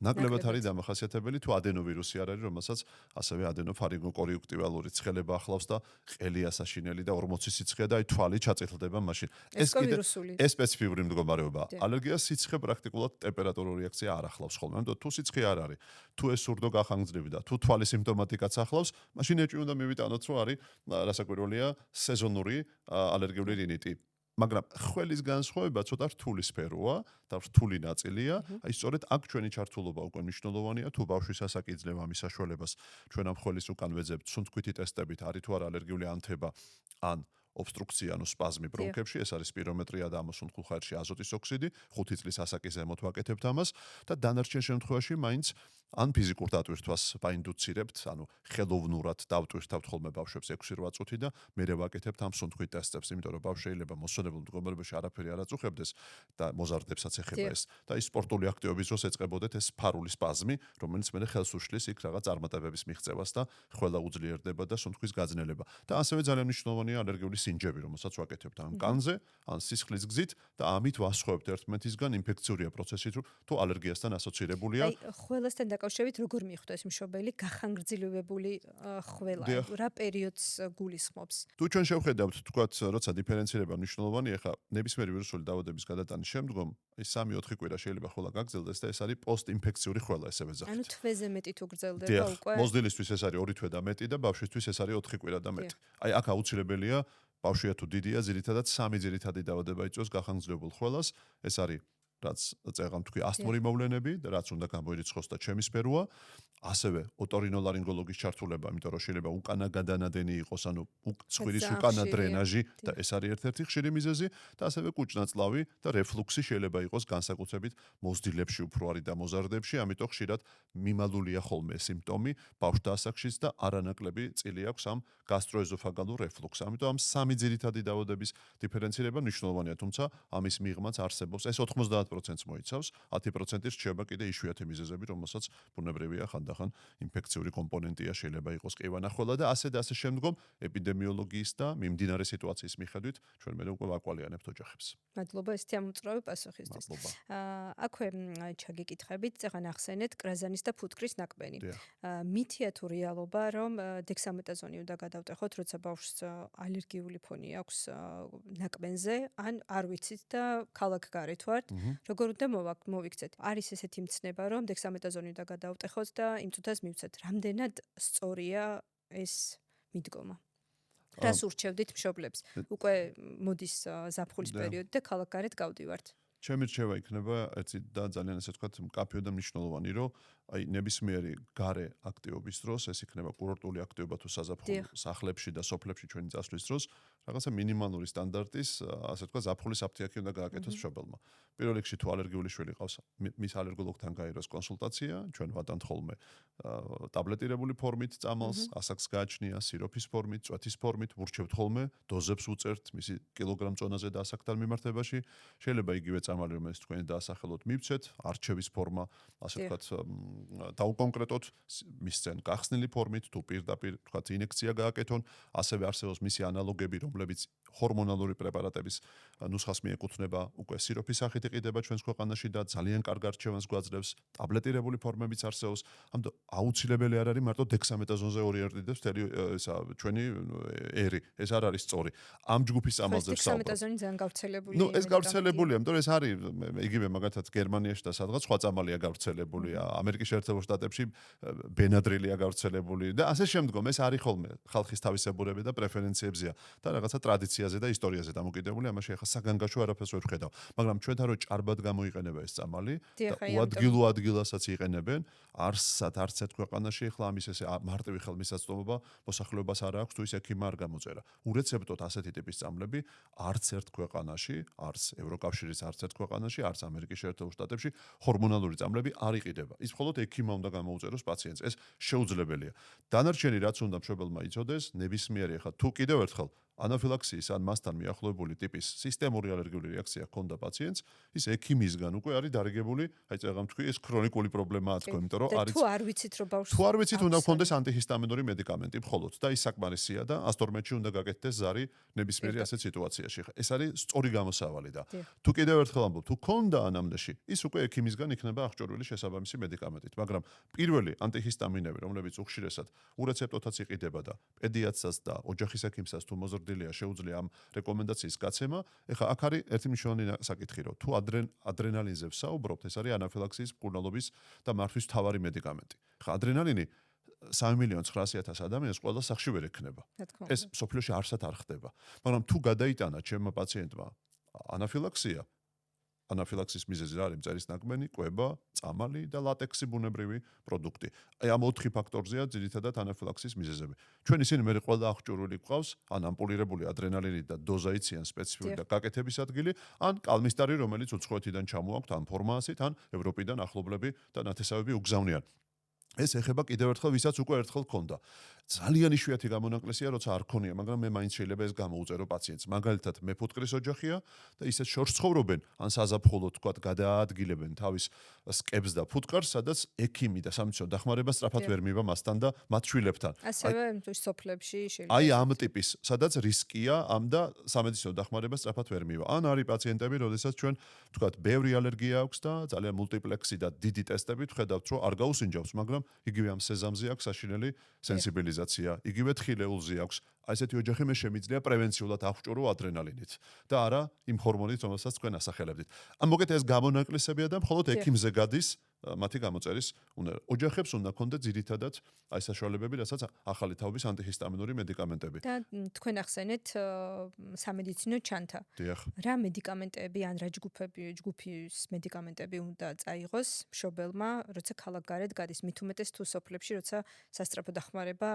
ნაკლებად არის დამახასიათებელი, თუ ადენოვირუსი არ არის, რომელსაც ასევე ადენოფარინგოკორიუქტივალური ცხელება ახლავს და ყელი ასაშინელი და 40 სიცხე და აი თვალი ჩაწითლდება მაშინ. ეს კიდე ეს სპეციფიური მდგომარეობაა. ალერგია სიცხე პრაქტიკულად ტემპერატურული რეაქცია არ ახლავს ხოლმე. ამიტომ თუ სიცხე არ არის, თუ ეს სურდო გახანგრძლივდა, თუ თვალის სიმპტომატიკაც ახლავს, მაშინ ეჭვი უნდა მივიტანოთ, რომ არის რასაკვირველია სეზონური ალერგიული რინიტი. მაგრამ ხველის განსხვავება ცოტა რთული სფეროა და რთული ნაწილია. აი სწორედ აქ ჩვენი ჩართულობა უკვე მნიშვნელოვანია, თუ ბავშვის ასაკი იძლევა ამის საშუალებას. ჩვენ ამ ხველის უკან ვეძებთ სუნთქვითი ტესტებით, არის თუ არა ალერგიული ანთება ან ობსტრუქცია, ანუ სპაზმი ბრონქებში, ეს არის სპირომეტრია და ამოსუნთქულ ხაერში აზოტის ოქსიდი, 5 წლის ასაკის ზემოთ ვაკეთებთ ამას და დანარჩენ შემთხვევაში მაინც ან ფიზიკურ დატვირთვას ვაინდუცირებთ, ანუ ხელოვნურად დავტვირთავთ ხოლმე ბავშვებს 6-8 წუთი და მერე ვაკეთებთ ამ სუნთქვით ტესტებს, იმიტომ რომ ბავშვი შეიძლება მოსონებულ მდგომარეობაში არაფერი არ აწუხებდეს და მოზარდებსაც ეხება ეს და ის სპორტული აქტივობის დროს ეწყებოდეთ ეს სფარული სპაზმი, რომელიც მერე ხელს უშლის იქ რაღაც წარმატებების მიღწევას და ხველა უძლიერდება და სუნთქვის გაძნელება. და ასევე ძალიან მნიშვნელოვანია ალერგიული სინჯები, რომელსაც ვაკეთებთ ან კანზე, ან სისხლის გზით და ამით ვასხვავებთ ერთმანეთისგან ინფექციურია პროცესით, თუ ალერგიასთან ასოცირებულია. აი, ხველასთან დაკავშირებით როგორ მიხვდეს მშობელი გახანგრძლივებული ხველა? რა პერიოდს გულისხმობს? თუ ჩვენ შევხედავთ, თქვათ, როცა დიფერენცირება მნიშვნელოვანია, ხა ნებისმიერი ვირუსული დაავადების გადატანის შემდგომ, ის 3-4 კვირა შეიძლება ხველა გაგრძელდეს და ეს არის პოსტინფექციური ხველა, ესე ვეძახით. ანუ თვეზე მეტი თუ გრძელდება უკვე? მოზრდილისთვის ეს არის 2 თვე და მეტი და ბავშვისთვის ეს არის 4 კვირა და მეტი. აი, აქ აუცილებელია ბავშვია თუ დიდია, ძირითადად 3 ძირითადი დაავადება იწვევს გახანგრძლივებულ ხველას, ეს არის რაც წეგამ თქვი ასთმური მოვლენები და რაც უნდა გამოირიცხოს და ჩემი სფეროა, ასევე ოტორინოლარინგოლოგის ჩართულება, იმიტომ რომ შეიძლება უკანა გადანადენი იყოს, ანუ ცხვირის უკანა დრენაჟი და ეს არის ერთ-ერთი ხშირი მიზეზი და ასევე კუჭნაწლავი და რეფლუქსი შეიძლება იყოს განსაკუთრებით მოზრდილებში უფრო არის და მოზარდებში, ამიტომ ხშირად მიმალულია ხოლმე სიმპტომი ბავშვთა ასაკშიც და არანაკლები წილი აქვს ამ გასტროეზოფაგალურ რეფლუქსს. ამიტომ ამ 3 ძირითადი დაავადების დიფერენცირება მნიშვნელოვანია, თუმცა ამის მიღმაც არსებობს. ეს 90% 10%-ს მოიცავს, 10%-ის რჩება კიდე იშვიათი მიზეზები, რომელსაც ბუნებრივია ხანდახან ინფექციური კომპონენტია, შეიძლება იყოს ყივანახველა და ასე შემდგომ ეპიდემიოლოგიის და მიმდინარე სიტუაციის მიხედვით ჩვენ მე უკვე ვაკვალიანებთ ოჯახებს. მადლობა ესეთი ამოწურავი პასუხისთვის. მადლობა. აქვე ჩაგიკითხებით, წეგან ახსენეთ კრაზანის და ფუტკრის ნაკბენი. დიახ. მითია თუ რეალობა, რომ დექსამეტაზონი უნდა გადავტეხოთ, როცა ბავშვს ალერგიული ფონი აქვს ნაკბენზე, ან არ ვიცით და ქალაქგარეთ ვართ, როგორ უნდა მოვიქცეთ? არის ესეთი მცნება, რომ დექსამეტაზონი უნდა გადავტეხოთ და იმ წუთას მივცეთ. რამდენად სწორია ეს მიდგომა? რას ურჩევდით მშობლებს? უკვე მოდის ზაფხულის პერიოდი და ქალაქგარეთ გავდივართ. ჩემი რჩევა იქნება ერთი და ძალიან ასე ვთქვათ, მკაფიო და მნიშვნელოვანი, რომ აი ნებისმიერი გარე აქტივობის დროს, ეს იქნება კურორტული აქტივობა თუ საზაფხულო სახლებში და სოფლებში ჩვენი წასვლის დროს, რაღაცა მინიმალური სტანდარტის, ასე ვთქვათ, ზაფხულის აფთიაქი უნდა გააკეთოს მშობელმა. პირველ რიგში თუ ალერგიული შვილი ყავს, მის ალერგოლოგთან გაიროს კონსულტაცია, ჩვენ ვატანთ ხოლმე ტაბლეტირებული ფორმით წამალს, ასაკს გააჩნია, სიროფის ფორმით, წვეთის ფორმით, ვურჩევთ ხოლმე, დოზებს უწერთ მისი კილოგრამ წონაზე და ასაკთან მიმართებაში. შეიძლება იგივე წამალი, რომელიც თქვენ დაასახელოთ, მივცეთ, არჩევის ფორმა, ასე ვთქვათ, დაუკონკრეტოთ, მისცენ გახსნილი ფორმით, თუ პირდაპირ ვთქვათ, ინექცია გააკეთონ, ასევე არსებობს მისი ანალოგები, რომლებიც ჰორმონალური პრეპარატების ნუსხას მიეკუთვნება, უკვე სიროფის სახით იყიდება ჩვენს ქვეყანაში და ძალიან კარგ არჩევანს გვაძლევს, ტაბლეტირებული ფორმებიც არსებობს. ამიტომ აუცილებელი არ არის მარტო დექსამეტაზონზე ორიენტირდეს მთელი ესა ჩვენი ერი, ეს არ არის სწორი. ამ ჯგუფის წამალზე ვსაუბრობ. დექსამეტაზონი ძალიან გავრცელებულია. ნუ ეს გავრცელებულია, იმიტომ რომ ეს არის იგივე მაგათაც გერმანიაში და სადღაც სხვა წამალია გავრცელებულია, ამერიკის შეერთებულ შტატებში ბენადრილია გავრცელებული და ასე შემდგომ. ეს არის ხოლმე ხალხის თავისებურება და პრეფერენციებზია და რაღაცა ტრადიციაზე და ისტორიაზე დამოკიდებული, ამაში ახლა საგანგაშო არაფერს ვერ ვხედავ. მაგრამ ჩვენთან რო ჭარბად გამოიყენება ეს წამალი და უადგილო ადგილასაც იყენებენ, არც ერთ ქვეყანაში ახლა ამის ესე მარტივი ხელმისაწვდომობა მოსახლეობას არ აქვს თუ ის ექიმმა არ გამოწერა. ურეცეპტოთ ასეთი ტიპის წამლები არც ერთ ქვეყანაში, არც ევროკავშირის არც ერთ ქვეყანაში, არც ამერიკის შეერთებულ შტატებში ჰორმონალური წამლები არ იყიდება. ის მხოლოდ ექიმმა უნდა გამოუწეროს პაციენტს. ეს შეუძლებელია. დანარჩენი რაც უნდა მშობელმა იცოდეს, ნებისმიერი ახლა თუ კიდევ ერთხელ ანაფილაქსიის ან მასთან მიახლოებული ტიპის სისტემური ალერგიული რეაქცია ჰქონდა პაციენტს, ის ექიმისგან უკვე არის დარიგებული, აი წეგამ თქვი, ეს ქრონიკული პრობლემაა თქო, იმიტომ რომ არის თუ არ ვიცით რომ ბავშვს თუ არ ვიცით უნდა გქონდეს ანტიჰისტამინური მედიკამენტი მხოლოდ და ის საკმარისია და 112-ში უნდა გაკეთდეს ზარი ნებისმიერი ასეთ სიტუაციაში. ეს არის სწორი გამოსავალი და თუ კიდევ ერთხელ ამბობ, თუ ქონდა ანამნეში, ის უკვე ექიმისგან იქნება აღჭურვილი შესაბამისი მედიკამენტით, მაგრამ პირველი ანტიჰისტამინები, რომლებიც უხშირესად ურეცეპტოთაც იყიდება და პედიატრსაც და ოჯახის ექიმსაც თუ მოზრდილია შეუძლია ამ რეკომენდაციის გაცემა. ეხლა აქ არის ერთი მნიშვნელოვანი საკითხი, რომ თუ ადრენალინზე ვსაუბრობთ, ეს არის ანაფილაქსიის მკურნალობის და მართვის მთავარი მედიკამენტი. ეხლა ადრენალინი 3.900.000 ადამიანს ყველა სახლში ვერ ექნება. ეს სოფლიოში არსად არ ხდება. მაგრამ თუ გადაიტანა ჩემმა პაციენტმა ანაფილაქსია, ანაფილაქსის მიზეზი რა არის? მწერის ნაკბენი, კვება, წამალი და ლატექსი ბუნებრივი პროდუქტი. აი ამ 4 ფაქტორზეა ძირითადად ანაფილაქსის მიზეზები. ჩვენ ისინი მე ყველა აღჭურვილი გვყავს, ან ამპულირებული ადრენალინით და დოზა იციან სპეციფიური და გაკეთების ადგილი, ან კალმისტარი, რომელიც უცხოეთიდან ჩამოაქვთ, ან ფორმაასით, ან ევროპიდან ახლობლები და ნათესავები უგზავნიან. ეს ეხება კიდევ ერთხელ ვისაც უკვე ერთხელ ქონდა. ძალიან იშვიათი გამონაკლისია, როცა არ ქონია, მაგრამ მე მაინც შეიძლება ეს გამოუწერო პაციენტს. მაგალითად, მე ფუტკრის ოჯახია და ისეთ შორს ცხოვრობენ, ან საზაფხულო თქვათ, გადაადგილებენ თავის სკებს და ფუტკარს, სადაც ექიმი და სამედიცინო დახმარება სწრაფად ვერ მივა მასთან და მათ შვილებთან. ასევე სოფლებში შეიძლება. აი ამ ტიპის, სადაც რისკია ამ და სამედიცინო დახმარება სწრაფად ვერ მივა. ან არის პაციენტები, როდესაც ჩვენ თქვათ, ბევრი ალერგია აქვს და ძალიან მულტიპლექსი და დიდი ტესტებით ვხედავთ, რომ არ გაუსინჯავს, მაგრამ იგივე ამ სეზამზე აქვს საშინელი სენსიბილიზაცია, იგივე თხილეულზე აქვს. აი ესეთი ოჯახი მე შემიძლია პრევენციულად აღჭურო ადრენალინით და არა იმ ჰორმონით, რომელსაც თქვენ ასახელებდით. ამ მოკეთ ეს გამონაკლისებია და მხოლოდ ექიმზე გადის მათი გამოწერის უნდა. ოჯახებს უნდა ქონდეთ ძირითადად აი საშუალებები, რასაც ახალი თაობის ანტიჰისტამინური მედიკამენტები. და თქვენ ახსენეთ სამედიცინო ჩანთა. დიახ. რა მედიკამენტები ან რა ჯგუფის მედიკამენტები უნდა წაიღოს მშობელმა, როცა ქალაქგარეთ გადის, მით უმეტეს თუ სოფლებში, როცა სასწრაფო დახმარება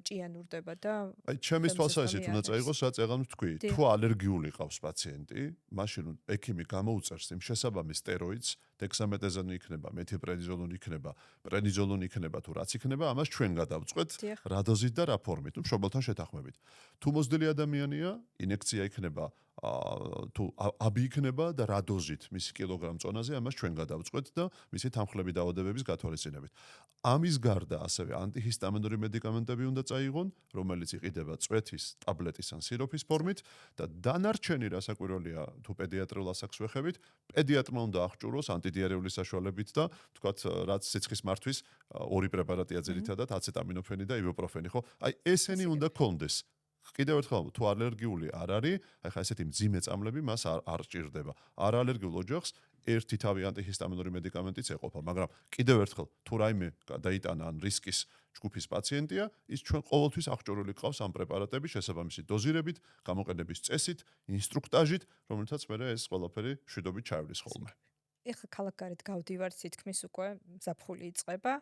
ჭიანურდება და აი ჩემის თვალსაზრისით უნდა წაიღოს, რაც ეგან თქვი. თუ ალერგიული ყავს პაციენტი, მაშინ ექიმი გამოუწერს იმ შესაბამის სტეროიდს, დექსამეტაზონი იქნება, მეთილპრედნიზოლონი იქნება, პრედნიზოლონი იქნება თუ რაც იქნება, ამას ჩვენ გადავწყვეტ რა დოზით და რა ფორმით, მშობელთან შეთანხმებით. თუ მოზრდილი ადამიანია, ინექცია იქნება თუ აბი იქნება და რა დოზით მისი კილოგრამ წონაზე, ამას ჩვენ გადავწყვეტ და მისი თანხლები დაავადებების გათვალისწინებით. ამის გარდა ასევე ანტიჰისტამინური მედიკამენტები უნდა წაიღონ, რომელიც იყიდება წვეთის, ტაბლეტის ან სიროფის ფორმით და დანარჩენი რასაკვირველია, თუ პედიატრიულ ასაკს ვეხებით, პედიატრმა უნდა აღჭურვოს ანტიდიარეული საშუალებით და თქვათ, რაც სიცხის მართვის ორი პრეპარატია ძირითადად, აცეტამინოფენი და იბუპროფენი, ხო? აი ესენი უნდა კონდეს. კიდევ ერთხელ თუ ალერგიული არ არის, აი ხა ესეთი მძიმე წამლები მას არ ჭირდება. არაალერგიულ ოჯახს ერთი თავი ანტიჰისტამინური მედიკამენტიც ეყოფა, მაგრამ კიდევ ერთხელ თუ რაიმე გადაიტანა ან რისკის ჯგუფის პაციენტია, ის ჩვენ ყოველთვის აღჭურვილი გყავს ამ პრეპარატების შესაბამისი დოზირებით, გამოყენების წესით, ინსტრუქტაჟით, რომელთაც მე ეს ყველაფერი შვიდობით ჩაივლის ხოლმე. ეხლა ქალაქგარეთ გავდივართ, თითქმის უკვე ზაფხული იწყება.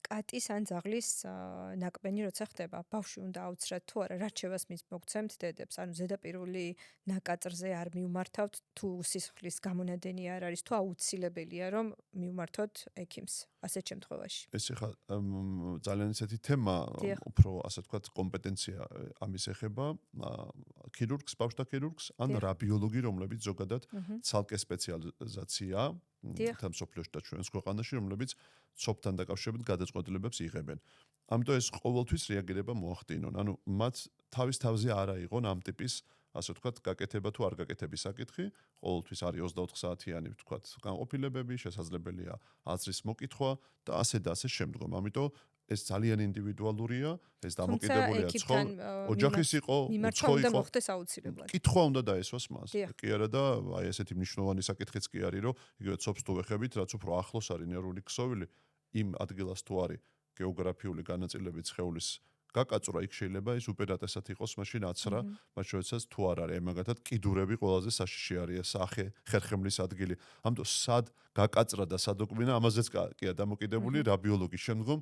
კატის ან ძაღლის ნაკბენი როცა ხდება, ბავშვი უნდა აუცრად თუ არა, რა რჩევას მოგცემთ დედებს? ანუ ზედაპირული ნაკაწრზე არ მიუმართავთ, თუ სისხლის გამონადენი არ არის, თუ აუცილებელია რომ მიუმართოთ ექიმს ასეთ შემთხვევაში? ეს ახლა ძალიან ისეთი თემა, დიახ. უფრო ასე ვთქვათ, კომპეტენცია ამის ეხება ქირურგს, ბავშვთა ქირურგს ან დიახ. რადიოლოგი, რომლებიც ზოგადად ცალკე სპეციალიზაცია დიახ. თან სოფლიოში და ჩვენს ქვეყანაში, რომლებიც ცოფთან დაკავშირებით გადაწყვეტილებებს იღებენ. ამიტომ ეს ყოველთვის რეაგირება მოახდინონ. ანუ მათ თავის თავზე არ აიღონ ამ ტიპის ასე ვთქვათ, გაკეთება თუ არ გაკეთების საკითხი, ყოველთვის არის 24 საათიანი ვთქვათ, განყოფილებები, შესაძლებელია აზრის მოკითხვა და ასე შემდგომ. ამიტომ ეს ძალიან ინდივიდუალურია, ეს დამოკიდებულია ოჯახის იყო, მიმართვა უცხო უნდა იყო. მოხდეს აუცილებლად. კითხვა უნდა დაესვას მას. დიახ. კი არა და აი ესეთი მნიშვნელოვანი საკითხიც კი არის, რომ იგივე ცოფს თუ ვეხებით, რაც უფრო ახლოს არის ნერვული ქსოვილი, იმ ადგილას თუ არის გეოგრაფიული განაწილებით სხეულის გაკაწვრა, იქ შეიძლება ის უპირატესად იყოს მაშინ აცრა, მათ შორისაც თუ არ არის, მაგათად კიდურები ყველაზე საშიში არის, სახე, ხერხემლის ადგილი. ამიტომ სად გაკაწრა და სად უკმინა, ამაზეც კია დამოკიდებული რა ბიოლოგის შემდგომ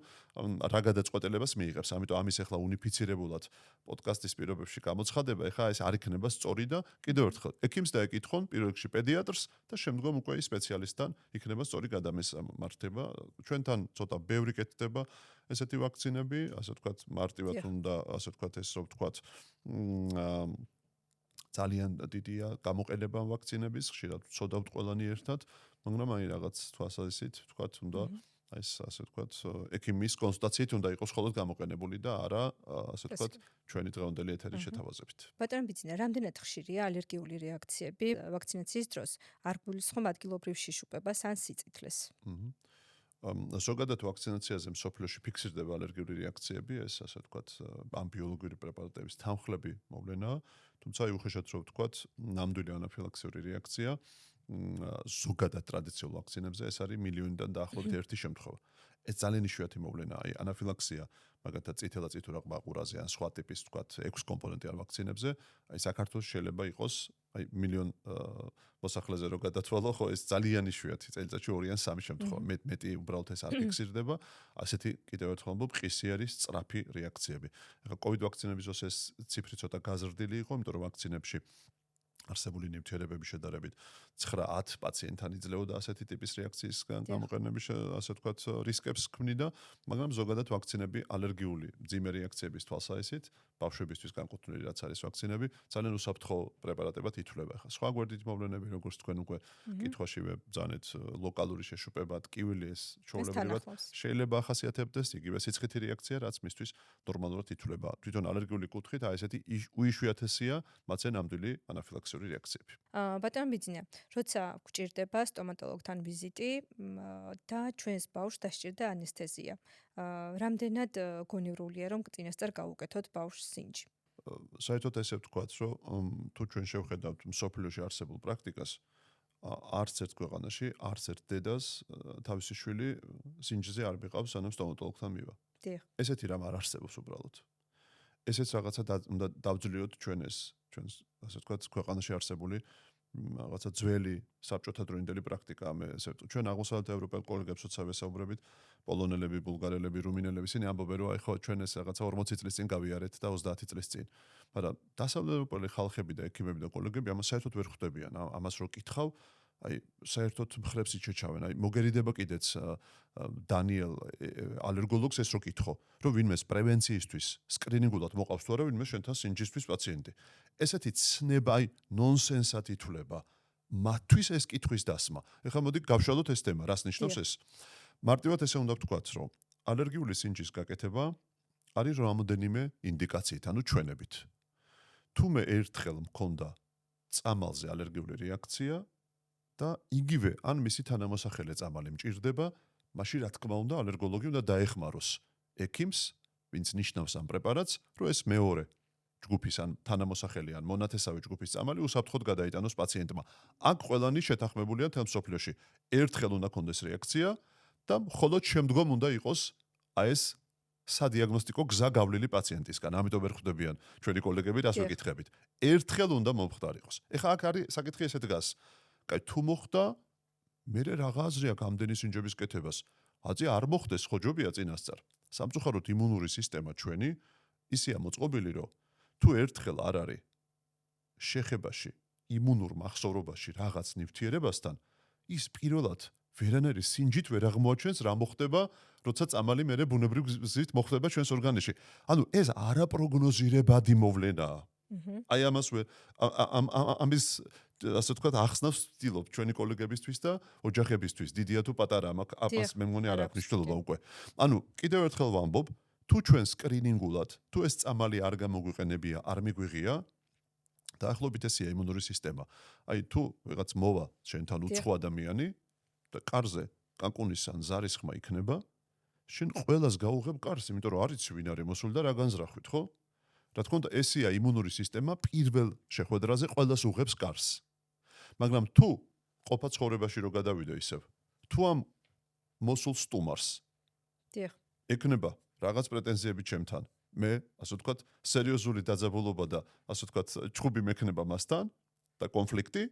რა გადაწყვეტილებას მიიღებს. ამიტომ ამის ახლა უნიფიცირებულად პოდკასტის პირობებში გამოცხადება, ეხლა ეს არ იქნება სწორი და კიდევ ერთხელ ექიმს დაეკითხონ, პირველ რიგში პედიატრს და შემდგომ უკვე ის სპეციალისტთან იქნება სწორი გადამესამართება. ჩვენთან ცოტა ბევრი კეთდება ესეთი ვაქცინები, ასე ვთქვათ, მარტივად უნდა, ასე ვთქვათ, ეს რო ვთქვათ, ძალიან დიდია გამოყენება ვაქცინების, ხშირად ვცოდავთ ყველანი ერთად, მაგრამ აი რაღაც თვალსაზრისით, ვთქვათ, უნდა ეს ასე ვთქვათ, ექიმის კონსულტაციით უნდა იყოს მხოლოდ გამოყენებული და არა, ასე ვთქვათ, ჩვენი დღევანდელი ეთერის შეთავაზებით. ბატონო ბიძინა, რამდენად ხშირია ალერგიული რეაქციები ვაქცინაციის დროს? არ გულისხმობ ადგილობრივ შიშუპებას ან სიწითლეს? ზოგადად ვაქცინაციაზე მსოფლიოში ფიქსირდება ალერგიული რეაქციები, ეს ასე ვთქვათ, ამ ბიოლოგიური პრეპარატების თანხლები მოვლენაა, თუმცა უხეშად რო ვთქვათ, ნამდვილი ანაფილაქსიური რეაქცია ზოგადად ტრადიციულ ვაქცინებზე ეს არის მილიონიდან დაახლოებით ერთი შემთხვევა. ეს ძალიან იშვიათი მოვლენაა, აი ანაფილაქსია, მაგალითად წითელა-წითურა ყბაყურაზე ან სხვა ტიპის ვთქვათ 6 კომპონენტიან ვაქცინებზე, აი საქართველოს შეიძლება იყოს აი მილიონ მოსახლეზე რო გადათვალო, ხო ეს ძალიან იშვიათი წელიწადში 2 ან 3 შემთხვევა. მეტი უბრალოდ ეს არ ფიქსირდება, ასეთი კიდევ ერთხელ ვამბობ, ყისი არის სწრაფი რეაქციები. ახლა COVID ვაქცინების დროს ეს ციფრი ცოტა გაზრდილი იყო, იმიტომ რომ ვაქცინებში არსებული ნივთიერებების შედარებით 9-10 პაციენტთან იძლეოდა ასეთი ტიპის რეაქციისგან გამოყენების ასე ვთქვათ რისკებს ქმნიდა, მაგრამ ზოგადად ვაქცინები ალერგიული მძიმე რეაქციების თვალსაზრისით, ბავშვებისთვის განკუთვნილი რაც არის ვაქცინები, ძალიან უსაფრთხო პრეპარატებად ითვლება. ახლა სხვა გვერდით მოვლენები, როგორც თქვენ უკვე კითხვაშივე ბრძანეთ, ლოკალური შეშუპება, ტკივილი ეს ჩვეულებრივად შეიძლება ახასიათებდეს იგივე სიცხითი რეაქცია, რაც მისთვის ნორმალურად ითვლება. თვითონ ალერგიული კუთხით აი ესეთი უიშვიათესია, მათზე ნამდვილი ანაფილაქსიური რეაქციები. ბატონო ბიძინა, როცა გვჭირდება სტომატოლოგთან ვიზიტი და ჩვენს ბავშვს დასჭირდა ანესთეზია, რამდენად გონივრულია რომ წინასწარ გავუკეთოთ ბავშვს სინჯი? საერთოდ ესე ვთქვათ, რომ თუ ჩვენ შევხედავთ მსოფლიოში არსებულ პრაქტიკას, არც ერთ ქვეყანაში, არც ერთ დედას თავისი შვილი სინჯზე არ მიყავს, სანამ სტომატოლოგთან მივა. დიახ. ესეთი რამ არ არსებობს უბრალოდ. ესეც რაღაცა უნდა დავძლიოთ ჩვენს ასე ვთქვათ, ქვეყანაში არსებული რაღაცა ძველი საბჭოთა დროინდელი პრაქტიკაა, მე ესე ვთქვი. ჩვენ აღმოსავლეთ ევროპელ კოლეგებსაც ვესაუბრებით, პოლონელები, ბულგარელები, რუმინელები, ისინი ამბობენ, რომ აი ხო ჩვენ ეს რაღაცა 40 წლის წინ გავიარეთ და 30 წლის წინ. მაგრამ დასავლეთ ევროპელი ხალხები და ექიმები და კოლეგები ამას საერთოდ ვერ ხვდებიან. ამას რო კითხავ, აი საერთოდ მხრებს იჩეჩავენ. აი მოგერიდება კიდეც დანიელ ალერგოლოგს ეს რო კითხო, რომ ვინმეს პრევენციისთვის სკრინინგულად მოყავს თუ არა ვინმე შენთან სინჯისთვის პაციენტი. ესეთი ცნება აი ნონსენსად ითვლება. მათთვის ეს კითხვის დასმა. ეხლა მოდი გავშალოთ ეს თემა, რას ნიშნავს ეს? მარტივად ესე უნდა ვთქვათ, რომ ალერგიული სინჯის გაკეთება არის რამოდენიმე ინდიკაციით, ანუ ჩვენებით. თუ მე ერთხელ მქონდა წამალზე ალერგიული რეაქცია და იგივე ან მისი თანამოსახელე წამალი მჭირდება, მაშინ რა თქმა უნდა ალერგოლოგი უნდა დაეხმაროს ექიმს, ვინც ნიშნავს ამ პრეპარატს, რომ ეს მეორე ჯგუფის ან თანამოსახელი ან მონათესავე ჯგუფის წამალი უსაფრთხოდ გადაიტანოს პაციენტმა. აქ ყველანი შეთანხმებულია თელ მსოფლიოში. ერთხელ უნდა კონდეს რეაქცია და მხოლოდ შემდგომ უნდა იყოს ეს სადიაგნოსტიკო გზა გავლილი პაციენტისგან. ამიტომ ვერ ხვდებიან ჩვენი კოლეგები რას ვეკითხებით. ერთხელ უნდა მომხდარიყოს. ეხლა აქ არის საკითხი ესე დგას. კაი, თუ მოხდა, მე რა აზრი აქვს ამდენი სინჯების კეთებას? აწი არ მოხდეს, ხო ჯობია წინასწარ. სამწუხაროდ იმუნური სისტემა ჩვენი ისეა მოწყობილი, რომ თუ ერთხელ არ არის შეხებაში, იმუნურ მახსოვრობაში რაღაც ნივთიერებასთან, ის პირველად ვერანაირი სინჯით ვერ აღმოაჩენს რა მოხდება, როცა წამალი მერე ბუნებრივ გზით მოხდება ჩვენს ორგანიზმში. ანუ ეს არაპროგნოზირებადი მოვლენაა. აი ამას ამის ასე ვთქვათ ახსნავს ვცდილობ ჩვენი კოლეგებისთვის და ოჯახებისთვის. დიდია თუ პატარა, ამას მე მგონი არ აქვს მნიშვნელობა უკვე. ანუ კიდევ ერთხელ ვამბობ, თუ ჩვენ სკრინინგულად, თუ ეს წამალი არ გამოგვიყენებია, არ მიგვიღია, დაახლოებით ესეა იმუნური სისტემა. აი თუ ვიღაც მოვა შენთან უცხო ადამიანი და კარზე კანკუნის ან ზარის ხმა იქნება, შენ ყველას გაუღებ კარს, იმიტომ რომ არ იცი ვინ არის მოსული და რა განზრახვით, ხო? რა თქმა უნდა, ესეა იმუნური სისტემა პირველ შეხვედრაზე ყველას უღებს კარს. მაგრამ თუ ყოფა ცხოვრებაში რო გადავიდო ისევ, თუ ამ მოსულ სტუმარს ექნება რაღაც პრეტენზიები ჩემთან, მე, ასე ვთქვათ, სერიოზული დაძაბულობა და ასე ვთქვათ, ჩხუბი მექნება მასთან და კონფლიქტი